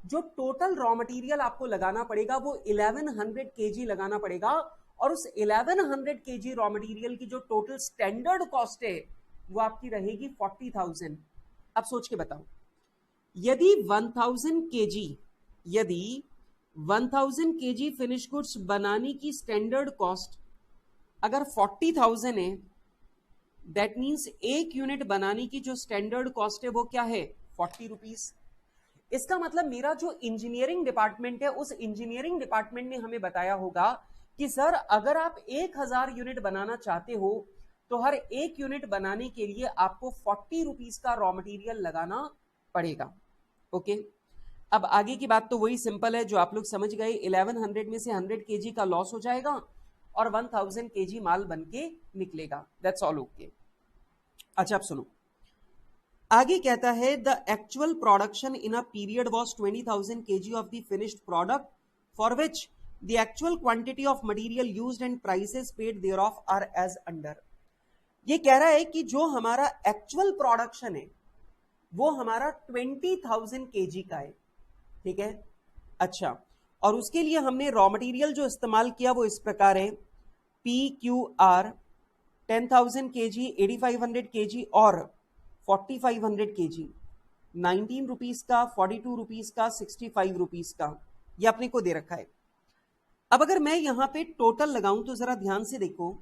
A: जो टोटल रॉ मटेरियल आपको लगाना पड़ेगा वो 1100 केजी लगाना पड़ेगा, और उस 1100 केजी रॉ मटेरियल की जो टोटल स्टैंडर्ड कॉस्ट है वो आपकी रहेगी 40,000। अब सोच के बताओ, यदि 1000 केजी फिनिश गुड्स बनाने की स्टैंडर्ड कॉस्ट अगर 40,000 है, दैट मीन्स एक यूनिट बनाने की जो स्टैंडर्ड कॉस्ट है वो क्या है, 40 रुपीज। इसका मतलब मेरा जो इंजीनियरिंग डिपार्टमेंट है, उस इंजीनियरिंग डिपार्टमेंट ने हमें बताया होगा कि सर अगर आप 1000 यूनिट बनाना चाहते हो तो हर एक यूनिट बनाने के लिए आपको 40 रुपीज का रॉ मटेरियल लगाना पड़ेगा। ओके, अब आगे की बात तो वही सिंपल है जो आप लोग समझ गए, 1100 में से 100 केजी का लॉस हो जाएगा और 1000 केजी माल बन के निकलेगा, दैट्स ऑल ओके। अच्छा अब सुनो, आगे कहता है the actual production in a period was 20,000 kg of the finished product for which the actual quantity of material used and prices paid thereof are as under. ये कह रहा है कि जो हमारा एक्चुअल प्रोडक्शन है वो हमारा 20,000 केजी का है, ठीक है। अच्छा, और उसके लिए हमने रॉ मटेरियल जो इस्तेमाल किया वो इस प्रकार है, PQR 10,000 केजी, 8500 केजी और 4500 केजी, 19 रुपीज का, 42 रुपीज का, 65 रुपीज का, ये अपने को दे रखा है। अब अगर मैं यहां पे टोटल लगाऊं तो जरा ध्यान से देखो,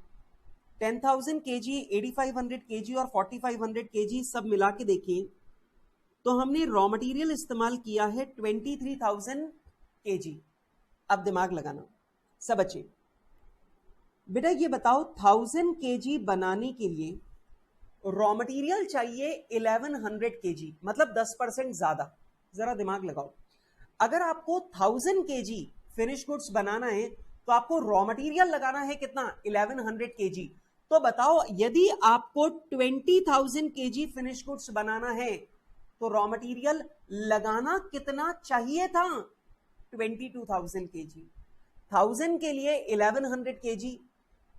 A: 10,000 केजी, 8500 केजी और 4500 केजी सब मिला के देखिए तो हमने रॉ मटेरियल इस्तेमाल किया है 23,000 केजी। अब दिमाग लगाना सब बच्चे, बेटा ये बताओ 1000 केजी बनाने के लिए रॉ मटेरियल चाहिए 1100 केजी, मतलब 10% ज्यादा। जरा दिमाग लगाओ, अगर आपको 1000 केजी फिनिश गुड्स बनाना है तो आपको रॉ मटेरियल लगाना है कितना, 1100 केजी। तो बताओ यदि आपको 20,000 केजी फिनिश गुड्स बनाना है तो रॉ मटेरियल लगाना कितना चाहिए था, 22,000 केजी। 1000 के लिए 1100 केजी,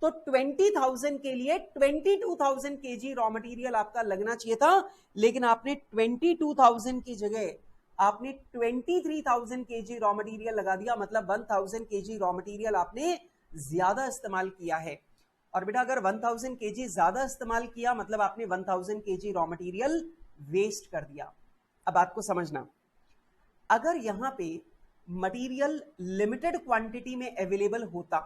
A: तो 20,000 के लिए 22,000 केजी रॉ मटेरियल आपका लगना चाहिए था, लेकिन आपने 22,000 की जगह आपने 23,000 केजी रॉ मटेरियल लगा दिया, मतलब 1,000 केजी रॉ मटेरियल आपने ज्यादा इस्तेमाल किया है। और बेटा अगर 1,000 केजी ज्यादा इस्तेमाल किया मतलब आपने 1,000 केजी रॉ मटेरियल वेस्ट कर दिया। अब बात को समझना, अगर यहां पे मटेरियल लिमिटेड क्वांटिटी में अवेलेबल होता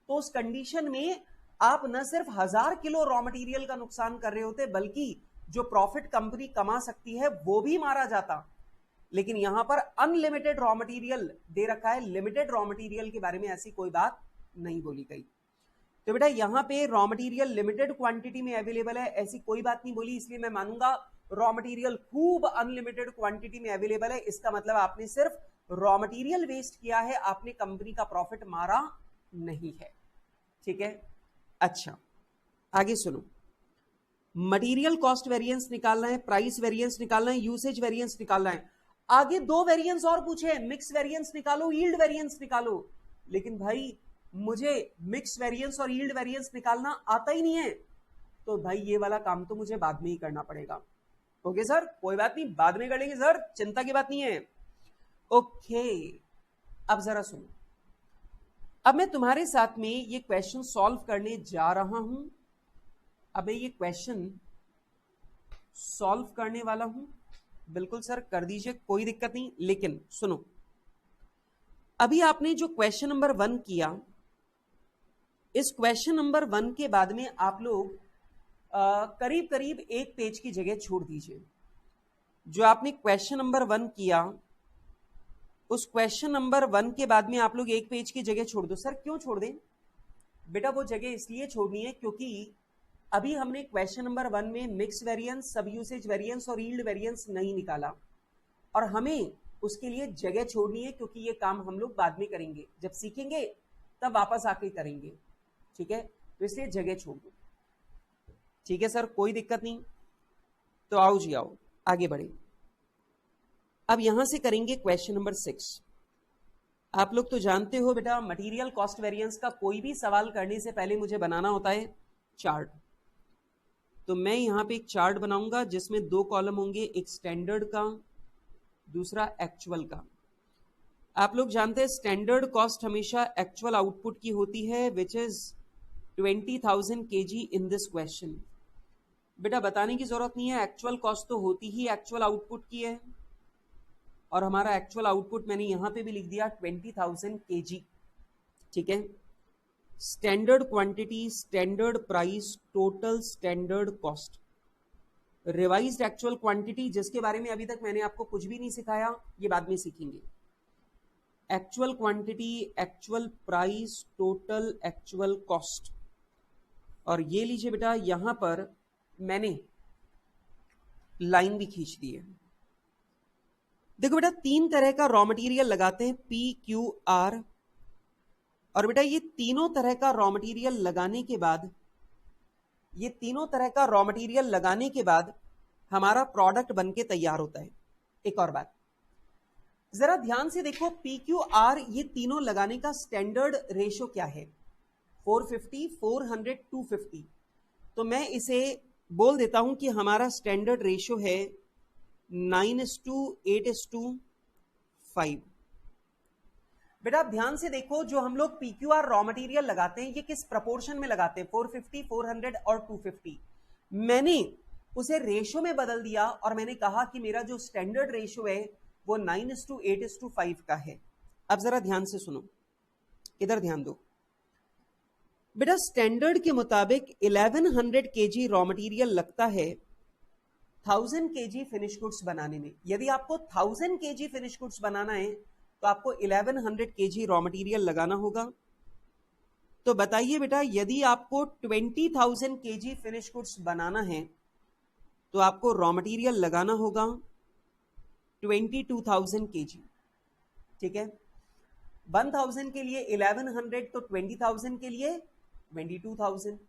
A: तो उस कंडीशन में आप न सिर्फ 1000 किलो रॉ मटेरियल का नुकसान कर रहे होते बल्कि जो प्रॉफिट कंपनी कमा सकती है वो भी मारा जाता। लेकिन यहां पर अनलिमिटेड रॉ मटेरियल दे रखा है, लिमिटेड रॉ मटेरियल के बारे में ऐसी कोई बात नहीं बोली गई। तो बेटा यहां पे रॉ मटेरियल लिमिटेड क्वांटिटी में अवेलेबल है ऐसी कोई बात नहीं बोली, इसलिए मैं मानूंगा रॉ मटेरियल खूब अनलिमिटेड क्वांटिटी में अवेलेबल है। इसका मतलब आपने सिर्फ रॉ मटेरियल वेस्ट किया है, आपने कंपनी का प्रॉफिट मारा नहीं है, ठीक है। अच्छा आगे सुनो, मटेरियल कॉस्ट वेरिएंस निकालना है, प्राइस वेरिएंस निकालना है, यूसेज वेरिएंस निकालना है। आगे दो वेरिएंस और पूछे, मिक्स वेरिएंस निकालो, यील्ड वेरिएंस निकालो। लेकिन भाई मुझे मिक्स वेरिएंस और यील्ड वेरिएंस निकालना आता ही नहीं है, तो भाई ये वाला काम तो मुझे बाद में ही करना पड़ेगा। ओके सर, कोई बात नहीं, बाद में कर लेंगे सर, चिंता की बात नहीं है। ओके अब जरा सुनो, अब मैं तुम्हारे साथ में ये क्वेश्चन सॉल्व करने जा रहा हूं। अब मैं ये क्वेश्चन सॉल्व करने वाला हूं, बिल्कुल सर कर दीजिए, कोई दिक्कत नहीं। लेकिन सुनो, अभी आपने जो क्वेश्चन नंबर 1 किया, इस क्वेश्चन नंबर 1 के बाद में आप लोग करीब करीब एक पेज की जगह छोड़ दीजिए। जो आपने क्वेश्चन नंबर 1 किया उस क्वेश्चन नंबर 1 के बाद में आप लोग एक पेज की जगह छोड़ दो। सर क्यों छोड़ दें बेटा? वो जगह इसलिए छोड़नी है क्योंकि अभी हमने क्वेश्चन नंबर 1 में मिक्स वेरिएंस, सब यूसेज वेरिएंस और यील्ड वेरिएंस नहीं निकाला, और हमें उसके लिए जगह छोड़नी है क्योंकि ये काम हम लोग बाद में करेंगे, जब सीखेंगे तब वापस आके करेंगे, ठीक है। तो इसलिए जगह छोड़ दो, ठीक है सर, कोई दिक्कत नहीं। तो आओ जी आओ, आगे बढ़े। अब यहां से करेंगे क्वेश्चन नंबर 6। आप लोग तो जानते हो बेटा, मटेरियल कॉस्ट वेरिएंस का कोई भी सवाल करने से पहले मुझे बनाना होता है चार्ट। तो मैं यहां पे एक चार्ट बनाऊंगा जिसमें 2 कॉलम होंगे, एक स्टैंडर्ड का, दूसरा एक्चुअल का। आप लोग जानते हैं स्टैंडर्ड कॉस्ट हमेशा एक्चुअल आउटपुट की होती है, which is 20,000 kg in this question. बेटा बताने की जरूरत नहीं है, एक्चुअल कॉस्ट तो होती ही एक्चुअल आउटपुट की है, और हमारा एक्चुअल आउटपुट मैंने यहां पे भी लिख दिया 20,000 kg। ठीक है, standard quantity, standard price, total standard cost, revised actual quantity जिसके बारे में अभी तक मैंने आपको कुछ भी नहीं सिखाया, ये बाद में सीखेंगे। Actual quantity, actual price, total actual cost. और ये लीजिए बेटा, यहां पर मैंने लाइन भी खींच दी है। देखो बेटा, 3 तरह का रॉ मटेरियल लगाते हैं, पी, क्यू, आर। और बेटा ये तीनों तरह का रॉ मटेरियल लगाने के बाद, ये तीनों तरह का रॉ मटेरियल लगाने के बाद हमारा प्रोडक्ट बनके तैयार होता है। एक और बात जरा ध्यान से देखो, पी, क्यू, आर ये तीनों लगाने का स्टैंडर्ड रेशो क्या है? 450, 400, 250। तो मैं इसे बोल देता हूं कि हमारा स्टैंडर्ड रेशो है 9:8:5। बेटा आप ध्यान से देखो, जो हम लोग पीक्यूआर रॉ मटेरियल लगाते हैं ये किस प्रपोर्शन में लगाते हैं? 450, 400 और 250। मैंने उसे रेशो में बदल दिया और मैंने कहा कि मेरा जो स्टैंडर्ड रेशो है वो 9:8:5 का है। अब जरा ध्यान से सुनो, इधर ध्यान दो बेटा। स्टैंडर्ड के मुताबिक 1100 kg रॉ मटेरियल लगता है 1000 kg फिनिश गुड्स बनाने में। यदि आपको 1000 kg फिनिश गुड्स बनाना है तो आपको 1100 kg रॉ मटेरियल लगाना होगा। तो बताइए बेटा, यदि आपको 20,000 kg फिनिश गुड्स बनाना है तो आपको रॉ मटेरियल लगाना होगा 22,000 kg। ठीक है, 1000 के लिए 1100, तो 20,000 के लिए 22,000।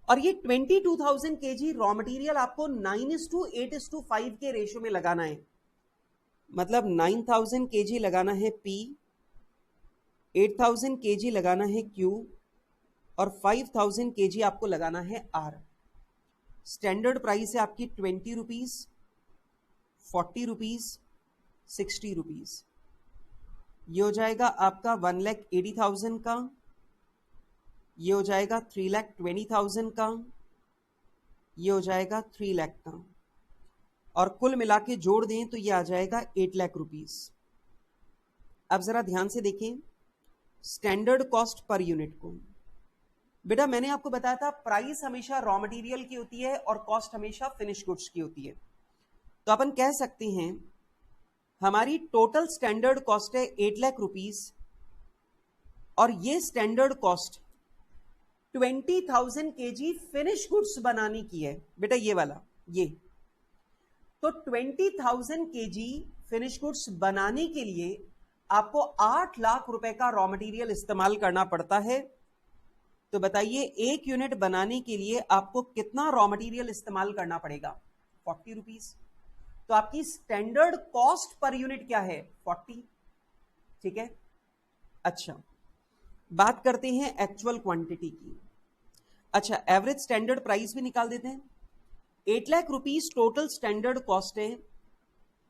A: और ये 22,000 kg रॉ मटेरियल आपको 9:8:5 के रेशो में लगाना है। मतलब 9,000 kg लगाना है P, 8,000 kg लगाना है Q और 5,000 kg आपको लगाना है R। स्टैंडर्ड प्राइस है आपकी 20 रुपीज, 40 रुपीज, 60 रुपीज। ये हो जाएगा आपका 1,80,000 का, ये हो जाएगा 3,20,000 का, ये हो जाएगा 3 लाख का, और कुल मिला के जोड़ दें तो ये आ जाएगा 8 लाख रुपीस। अब जरा ध्यान से देखें स्टैंडर्ड कॉस्ट पर यूनिट को। बेटा मैंने आपको बताया था प्राइस हमेशा रॉ मटेरियल की होती है और कॉस्ट हमेशा फिनिश गुड्स की होती है। तो अपन कह सकते हैं हमारी टोटल स्टैंडर्ड कॉस्ट है 8 लाख रुपीस, और ये standard cost 20,000 kg finish goods बनाने की है। बेटा ये वाला, ये तो 20,000 kg फिनिश गुड्स बनाने के लिए आपको 8 लाख रुपए का रॉ मटेरियल इस्तेमाल करना पड़ता है। तो बताइए एक यूनिट बनाने के लिए आपको कितना रॉ मटेरियल इस्तेमाल करना पड़ेगा? 40 रुपीज। तो आपकी स्टैंडर्ड कॉस्ट पर यूनिट क्या है? 40। ठीक है, अच्छा बात करते हैं एक्चुअल क्वांटिटी की। अच्छा, एवरेज स्टैंडर्ड प्राइस भी निकाल देते हैं। 8 lakh rupees total standard cost है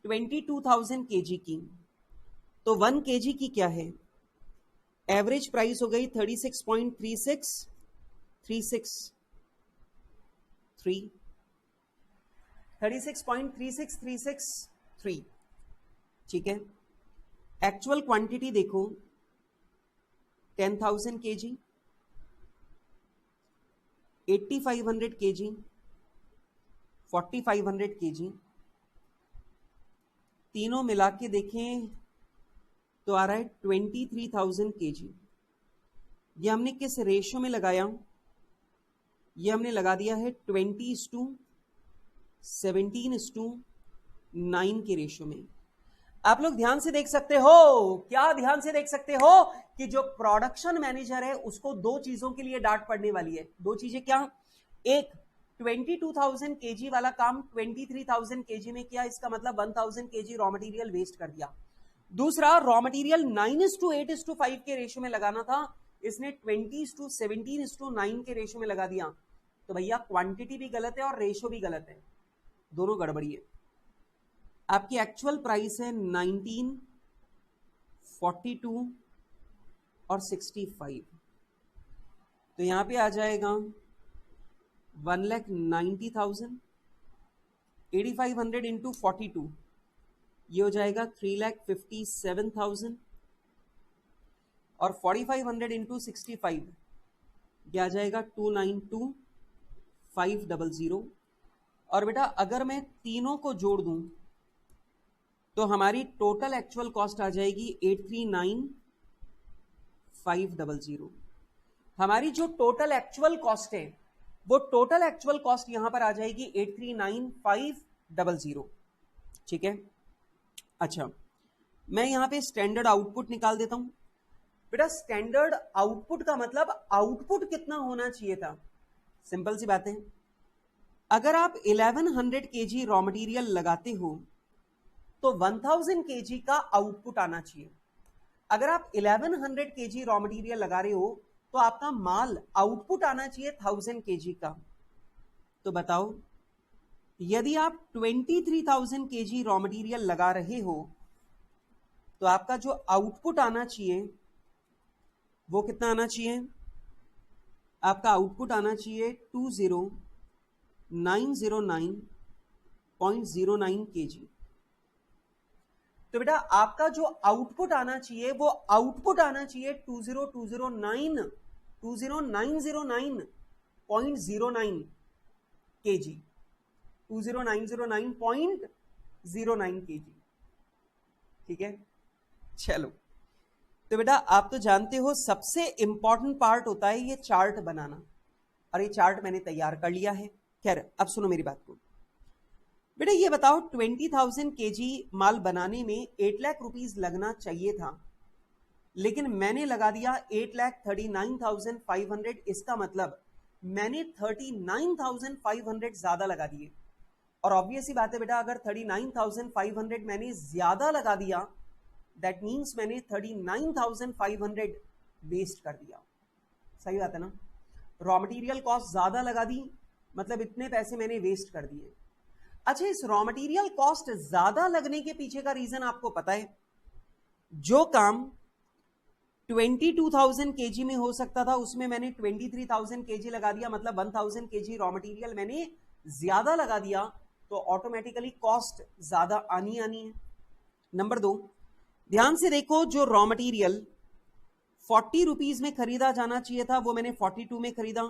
A: 22,000 kg की। तो 1 kg की क्या है? एवरेज प्राइस हो गई 36.363। ठीक है, एक्चुअल क्वांटिटी देखो 10,000 kg, 8,500 kg, 4,500 kg, तीनों मिला के देखें तो आ रहा है 23,000 kg। ये हमने किस रेशो में लगाया? ये हमने लगा दिया है 20:17:9 के रेशो में। आप लोग ध्यान से देख सकते हो, क्या ध्यान से देख सकते हो कि जो प्रोडक्शन मैनेजर है उसको 2 चीजों के लिए डांट पड़ने वाली है। 2 चीजें क्या? एक, 22,000 kg वाला काम 23,000 kg में किया, इसका मतलब 1,000 kg रॉ मटेरियल वेस्ट कर दिया। दूसरा, रॉ मटेरियल 9:8:5 के रेशो में लगाना था, इसने 20:17:9 के रेशो में लगा दिया। तो भैया क्वांटिटी भी गलत है और रेशो भी गलत है, दोनों गड़बड़ी है। आपकी एक्चुअल प्राइस है 19, 42 और 65, तो यहां पे आ जाएगा 1,90,000, 8,500 इंटू 42 ये हो जाएगा 3,57,000 और 4,500 इंटू 65 ये आ जाएगा 292,500। और बेटा अगर मैं तीनों को जोड़ दूं तो हमारी टोटल एक्चुअल कॉस्ट आ जाएगी 839,500। हमारी जो टोटल एक्चुअल कॉस्ट है वो टोटल एक्चुअल कॉस्ट यहां पर आ जाएगी 839,500। ठीक है, अच्छा मैं यहां पे स्टैंडर्ड आउटपुट निकाल देता हूं। बेटा स्टैंडर्ड आउटपुट का मतलब आउटपुट कितना होना चाहिए था, सिंपल सी बात है। अगर आप 1100 kg रॉ मटेरियल लगाते हो तो 1000 kg का आउटपुट आना चाहिए। अगर आप 1100 kg रॉ मटेरियल लगा रहे हो तो आपका माल आउटपुट आना चाहिए 1000 kg का। तो बताओ यदि आप 23,000 kg रॉ मटेरियल लगा रहे हो तो आपका जो आउटपुट आना चाहिए वो कितना आना चाहिए, आपका आउटपुट आना चाहिए 20,909.09 kg। तो बेटा आपका जो आउटपुट आना चाहिए वो आउटपुट आना चाहिए 20,909.09 kg, 20,909.09 kg। ठीक है, चलो तो बेटा आप तो जानते हो सबसे इंपॉर्टेंट पार्ट होता है ये चार्ट बनाना, और ये चार्ट मैंने तैयार कर लिया है। खैर अब सुनो मेरी बात को। बेटा ये बताओ 20,000 kg माल बनाने में 8 लाख रुपीस लगना चाहिए था, लेकिन मैंने लगा दिया 8,39,500। इसका मतलब मैंने 39,500 ज्यादा लगा दिए। और ऑब्वियस ही बात है बेटा अगर 39,500 मैंने ज्यादा लगा दिया दैट मीन्स मैंने 39,500 वेस्ट कर दिया। सही बात है ना, रॉ मटेरियल कॉस्ट ज्यादा लगा दी मतलब इतने पैसे मैंने वेस्ट कर दिए। अच्छा इस रॉ मटेरियल कॉस्ट ज्यादा लगने के पीछे का रीजन आपको पता है, जो काम 22,000 kg में हो सकता था उसमें मैंने 23,000 kg लगा दिया, मतलब 1,000 kg रॉ मटेरियल मैंने ज्यादा लगा दिया, तो ऑटोमेटिकली कॉस्ट ज्यादा आनी है। नंबर 2, ध्यान से देखो जो रॉ मटेरियल 40 रुपीज में खरीदा जाना चाहिए था वो मैंने 42 में खरीदा,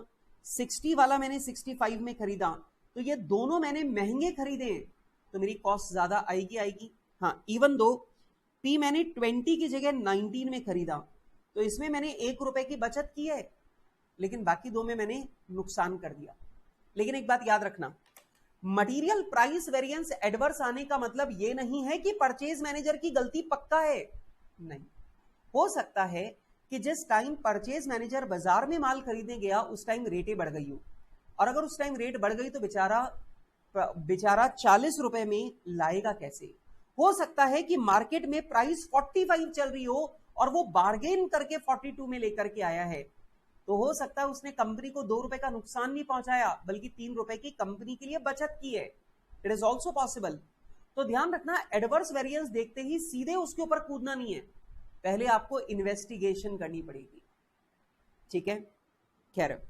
A: 60 वाला मैंने 65 में खरीदा, तो ये दोनों मैंने महंगे खरीदे हैं तो मेरी कॉस्ट ज्यादा आएगी। हाँ इवन दो पी मैंने 20 की जगह 19 में खरीदा तो इसमें मैंने 1 रुपए की बचत की है, लेकिन बाकी दो में मैंने नुकसान कर दिया। लेकिन एक बात याद रखना, मटेरियल प्राइस वेरिएंस एडवर्स आने का मतलब ये नहीं है कि परचेज मैनेजर की गलती पक्का है, नहीं। हो सकता है कि जिस टाइम परचेज मैनेजर बाजार में माल खरीदने गया उस टाइम रेटें बढ़ गई हो, और अगर उस टाइम रेट बढ़ गई तो बेचारा 40 रुपए में लाएगा कैसे। हो सकता है कि मार्केट में प्राइस 45 चल रही हो और वो बार्गेन करके 42 में लेकर के आया है, तो हो सकता है उसने कंपनी को 2 रुपए का नुकसान नहीं पहुंचाया बल्कि 3 रुपए की कंपनी के लिए बचत की है। It is also possible. तो ध्यान रखना एडवर्स वेरिएंस देखते ही सीधे उसके ऊपर कूदना नहीं है, पहले आपको इन्वेस्टिगेशन करनी पड़ेगी। ठीक है, खैर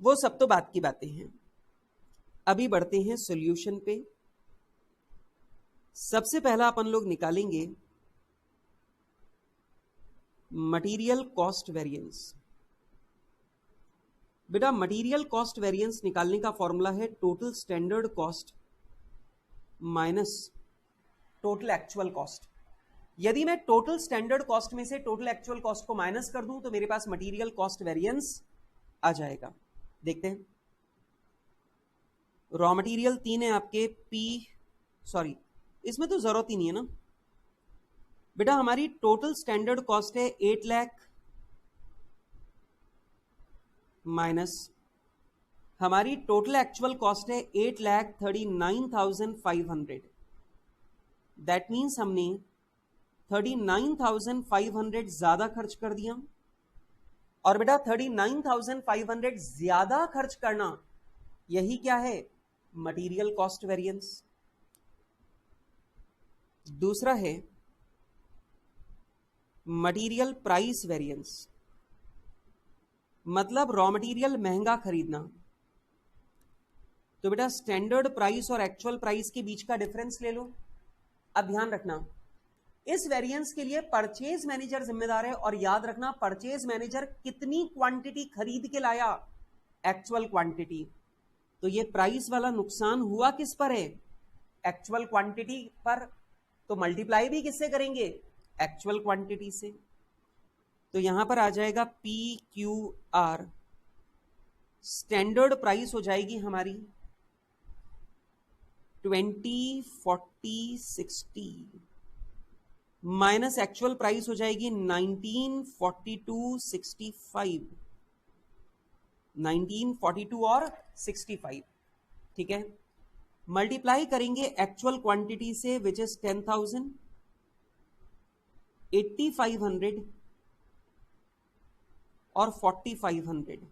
A: वो सब तो बात की बातें हैं। अभी बढ़ते हैं सॉल्यूशन पे। सबसे पहला अपन लोग निकालेंगे मटेरियल कॉस्ट वेरिएंस। बेटा मटेरियल कॉस्ट वेरिएंस निकालने का फॉर्मूला है total standard cost minus total actual cost. यदि मैं टोटल स्टैंडर्ड कॉस्ट में से टोटल एक्चुअल कॉस्ट को माइनस कर दूं तो मेरे पास मटेरियल कॉस्ट वेरिएंस आ जाएगा। देखते हैं, रॉ मटेरियल 3 है आपके सॉरी इसमें तो जरूरत ही नहीं है ना बेटा। हमारी टोटल स्टैंडर्ड कॉस्ट है 8 लाख माइनस हमारी टोटल एक्चुअल कॉस्ट है 8,39,500। दैट मीन्स हमने 39,500 ज्यादा खर्च कर दिया। और बेटा 39,500 ज्यादा खर्च करना यही क्या है, मटेरियल कॉस्ट वेरिएंस। दूसरा है मटेरियल प्राइस वेरिएंस, मतलब रॉ मटेरियल महंगा खरीदना। तो बेटा स्टैंडर्ड प्राइस और एक्चुअल प्राइस के बीच का डिफरेंस ले लो। अब ध्यान रखना, इस वेरिएंस के लिए परचेज मैनेजर जिम्मेदार है, और याद रखना परचेज मैनेजर कितनी क्वांटिटी खरीद के लाया, एक्चुअल क्वांटिटी। तो ये प्राइस वाला नुकसान हुआ किस पर है, एक्चुअल क्वांटिटी पर। तो मल्टीप्लाई भी किससे करेंगे, एक्चुअल क्वांटिटी से। तो यहां पर आ जाएगा P Q R, standard price हो जाएगी हमारी 20, 40, 60 माइनस एक्चुअल प्राइस हो जाएगी 19, 42, 65, 19, 42 और 65। ठीक है, मल्टीप्लाई करेंगे एक्चुअल क्वांटिटी से विच इज 10,000, 8500 और 4500।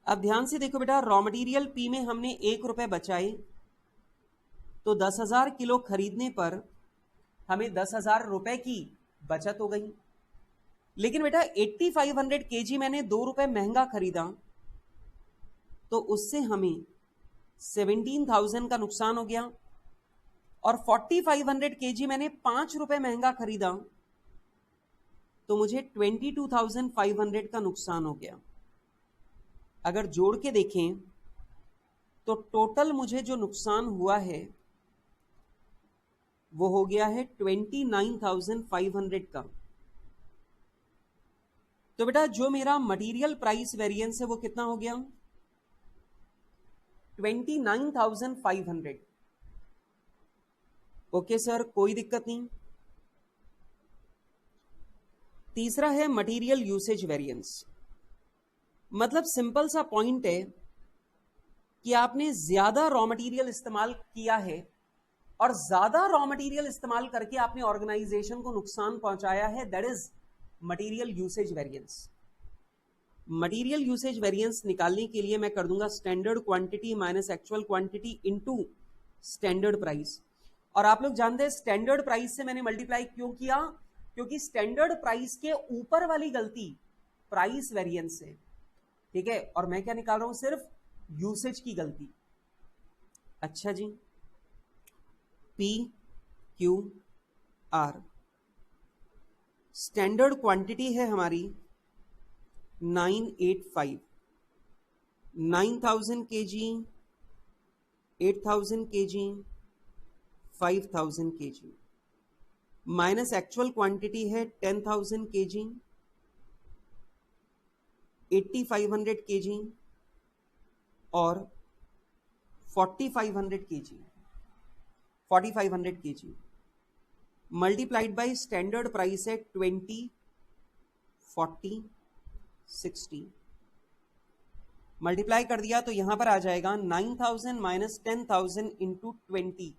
A: अब ध्यान से देखो बेटा, रॉ मटेरियल पी में हमने 1 रुपए बचाए, तो 10,000 किलो खरीदने पर हमें 10,000 रुपए की बचत हो गई। लेकिन बेटा 8500 केजी मैंने 2 रुपए महंगा खरीदा, तो उससे हमें 17,000 का नुकसान हो गया। और 4500 केजी मैंने 5 रुपए महंगा खरीदा, तो मुझे 22,500 का नुकसान हो गया। अगर जोड़ के देखें तो टोटल मुझे जो नुकसान हुआ है वो हो गया है 29,500 का। तो बेटा जो मेरा मटेरियल प्राइस वेरिएंस है वो कितना हो गया, 29,500। ओके सर, कोई दिक्कत नहीं। तीसरा है मटेरियल यूसेज वेरिएंस, मतलब सिंपल सा पॉइंट है कि आपने ज्यादा रॉ मटेरियल इस्तेमाल किया है और ज्यादा रॉ मटेरियल इस्तेमाल करके आपने ऑर्गेनाइजेशन को नुकसान पहुंचाया है, that is material usage variance. Material usage variance निकालने के लिए मैं कर दूंगा standard quantity minus actual quantity into standard price. और आप लोग जानते हैं स्टैंडर्ड प्राइस से मैंने मल्टीप्लाई क्यों किया, क्योंकि स्टैंडर्ड प्राइस के ऊपर वाली गलती प्राइस वेरिएंस है। ठीक है, और मैं क्या निकाल रहा हूं, सिर्फ यूसेज की गलती। अच्छा जी, P Q R, standard quantity है हमारी 985, 9,000 KG, 8,000 KG, 5,000 KG, minus actual quantity है 10,000 केजी, 8,500 केजी और 4,500 KG, 4,500 KG multiplied by standard price है 20, 40, 60। मल्टीप्लाई कर दिया तो यहां पर आ जाएगा 9,000 माइनस 10,000 इंटू 20,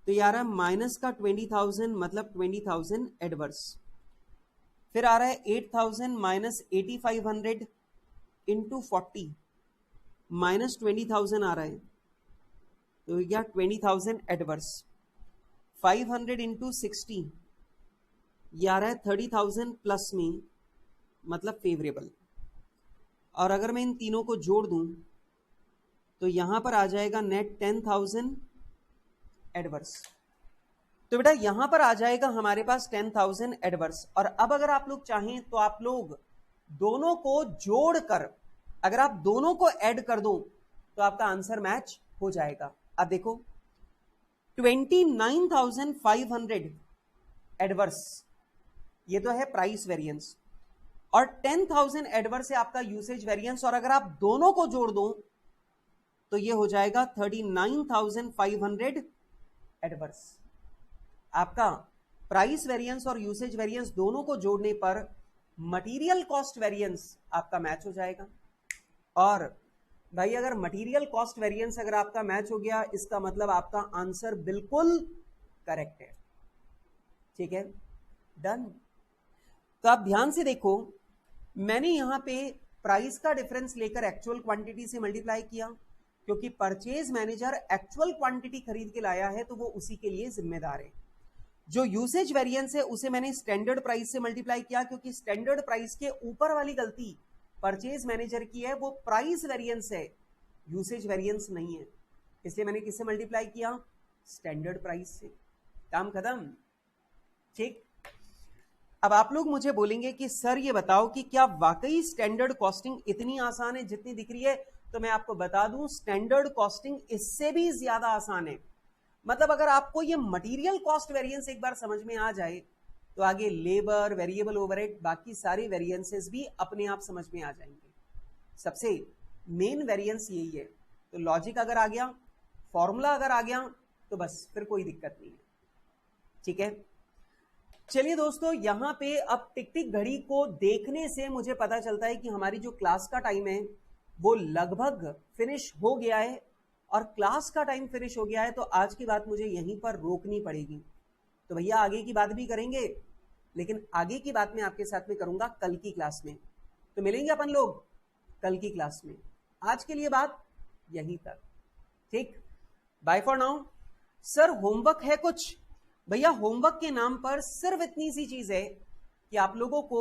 A: तो यार माइनस का 20,000 मतलब 20,000 एडवर्स। फिर आ रहा है 8,000 माइनस 8,500 इंटू 40 माइनस 20,000 आ रहा है, तो यह 20,000 एडवर्स। 500 इंटू 60 ये आ रहा है 30,000 प्लस में, मतलब फेवरेबल। और अगर मैं इन तीनों को जोड़ दूं तो यहां पर आ जाएगा नेट 10,000 एडवर्स। तो बेटा यहां पर आ जाएगा हमारे पास 10,000 एडवर्स। और अब अगर आप लोग चाहें तो आप लोग दोनों को जोड़कर, अगर आप दोनों को ऐड कर दो तो आपका आंसर मैच हो जाएगा। अब देखो 29,500 एडवर्स, ये तो है प्राइस वेरिएंस, और 10,000 एडवर्स है आपका यूसेज वेरिएंस। और अगर आप दोनों को जोड़ दो तो ये हो जाएगा 39,500 एडवर्स। आपका प्राइस वेरिएंस और यूसेज वेरिएंस दोनों को जोड़ने पर मटेरियल कॉस्ट वेरिएंस आपका मैच हो जाएगा। और भाई अगर मटेरियल कॉस्ट वेरिएंस अगर आपका मैच हो गया, इसका मतलब आपका आंसर बिल्कुल करेक्ट है। ठीक है, डन। तो आप ध्यान से देखो, मैंने यहां पे प्राइस का डिफरेंस लेकर एक्चुअल क्वांटिटी से मल्टीप्लाई किया, क्योंकि परचेज मैनेजर एक्चुअल क्वांटिटी खरीद के लाया है तो वो उसी के लिए जिम्मेदार है। जो यूसेज वेरिएंस है उसे मैंने स्टैंडर्ड प्राइस से मल्टीप्लाई किया, क्योंकि स्टैंडर्ड प्राइस के ऊपर वाली गलती परचेज मैनेजर की है, वो प्राइस वेरिएंस है, यूसेज वेरिएंस नहीं है, इसलिए मैंने किससे मल्टीप्लाई किया? स्टैंडर्ड प्राइस से। काम खत्म। ठीक। अब आप लोग मुझे बोलेंगे कि सर ये बताओ कि क्या वाकई स्टैंडर्ड कॉस्टिंग इतनी आसान है जितनी दिख रही है? तो मैं आपको बता दूं, स्टैंडर्ड कॉस्टिंग इससे भी ज्यादा आसान है। मतलब अगर आपको ये मटेरियल कॉस्ट वेरिएंस एक बार समझ में आ जाए तो आगे लेबर, वेरिएबल ओवरहेड, बाकी सारे वेरिएंसेस भी अपने आप समझ में आ जाएंगे। सबसे मेन वेरिएंस यही है। तो लॉजिक अगर आ गया, फॉर्मूला अगर आ गया, तो बस फिर कोई दिक्कत नहीं है। ठीक है, चलिए दोस्तों, यहां पे अब टिक टिक घड़ी को देखने से मुझे पता चलता है कि हमारी जो क्लास का टाइम है वो लगभग फिनिश हो गया है, और क्लास का टाइम फिनिश हो गया है तो आज की बात मुझे यहीं पर रोकनी पड़ेगी। तो भैया आगे की बात भी करेंगे, लेकिन आगे की बात मैं आपके साथ में करूंगा कल की क्लास में। तो मिलेंगे अपन लोग कल की क्लास में। आज के लिए बात यहीं तक। ठीक, bye for now. Sir homework है कुछ? भैया होमवर्क के नाम पर सिर्फ इतनी सी चीज है कि आप लोगों को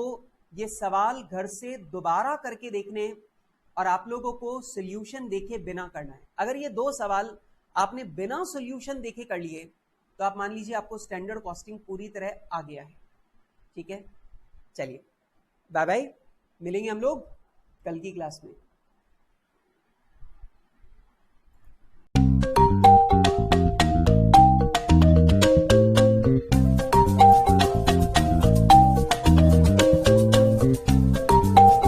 A: ये सवाल घर से दोबारा करके देखने और आप लोगों को सॉल्यूशन देखे बिना करना है। अगर ये 2 सवाल आपने बिना सॉल्यूशन देखे कर लिए तो आप मान लीजिए आपको स्टैंडर्ड कॉस्टिंग पूरी तरह आ गया है। ठीक है, चलिए बाय बाय, मिलेंगे हम लोग कल की क्लास में।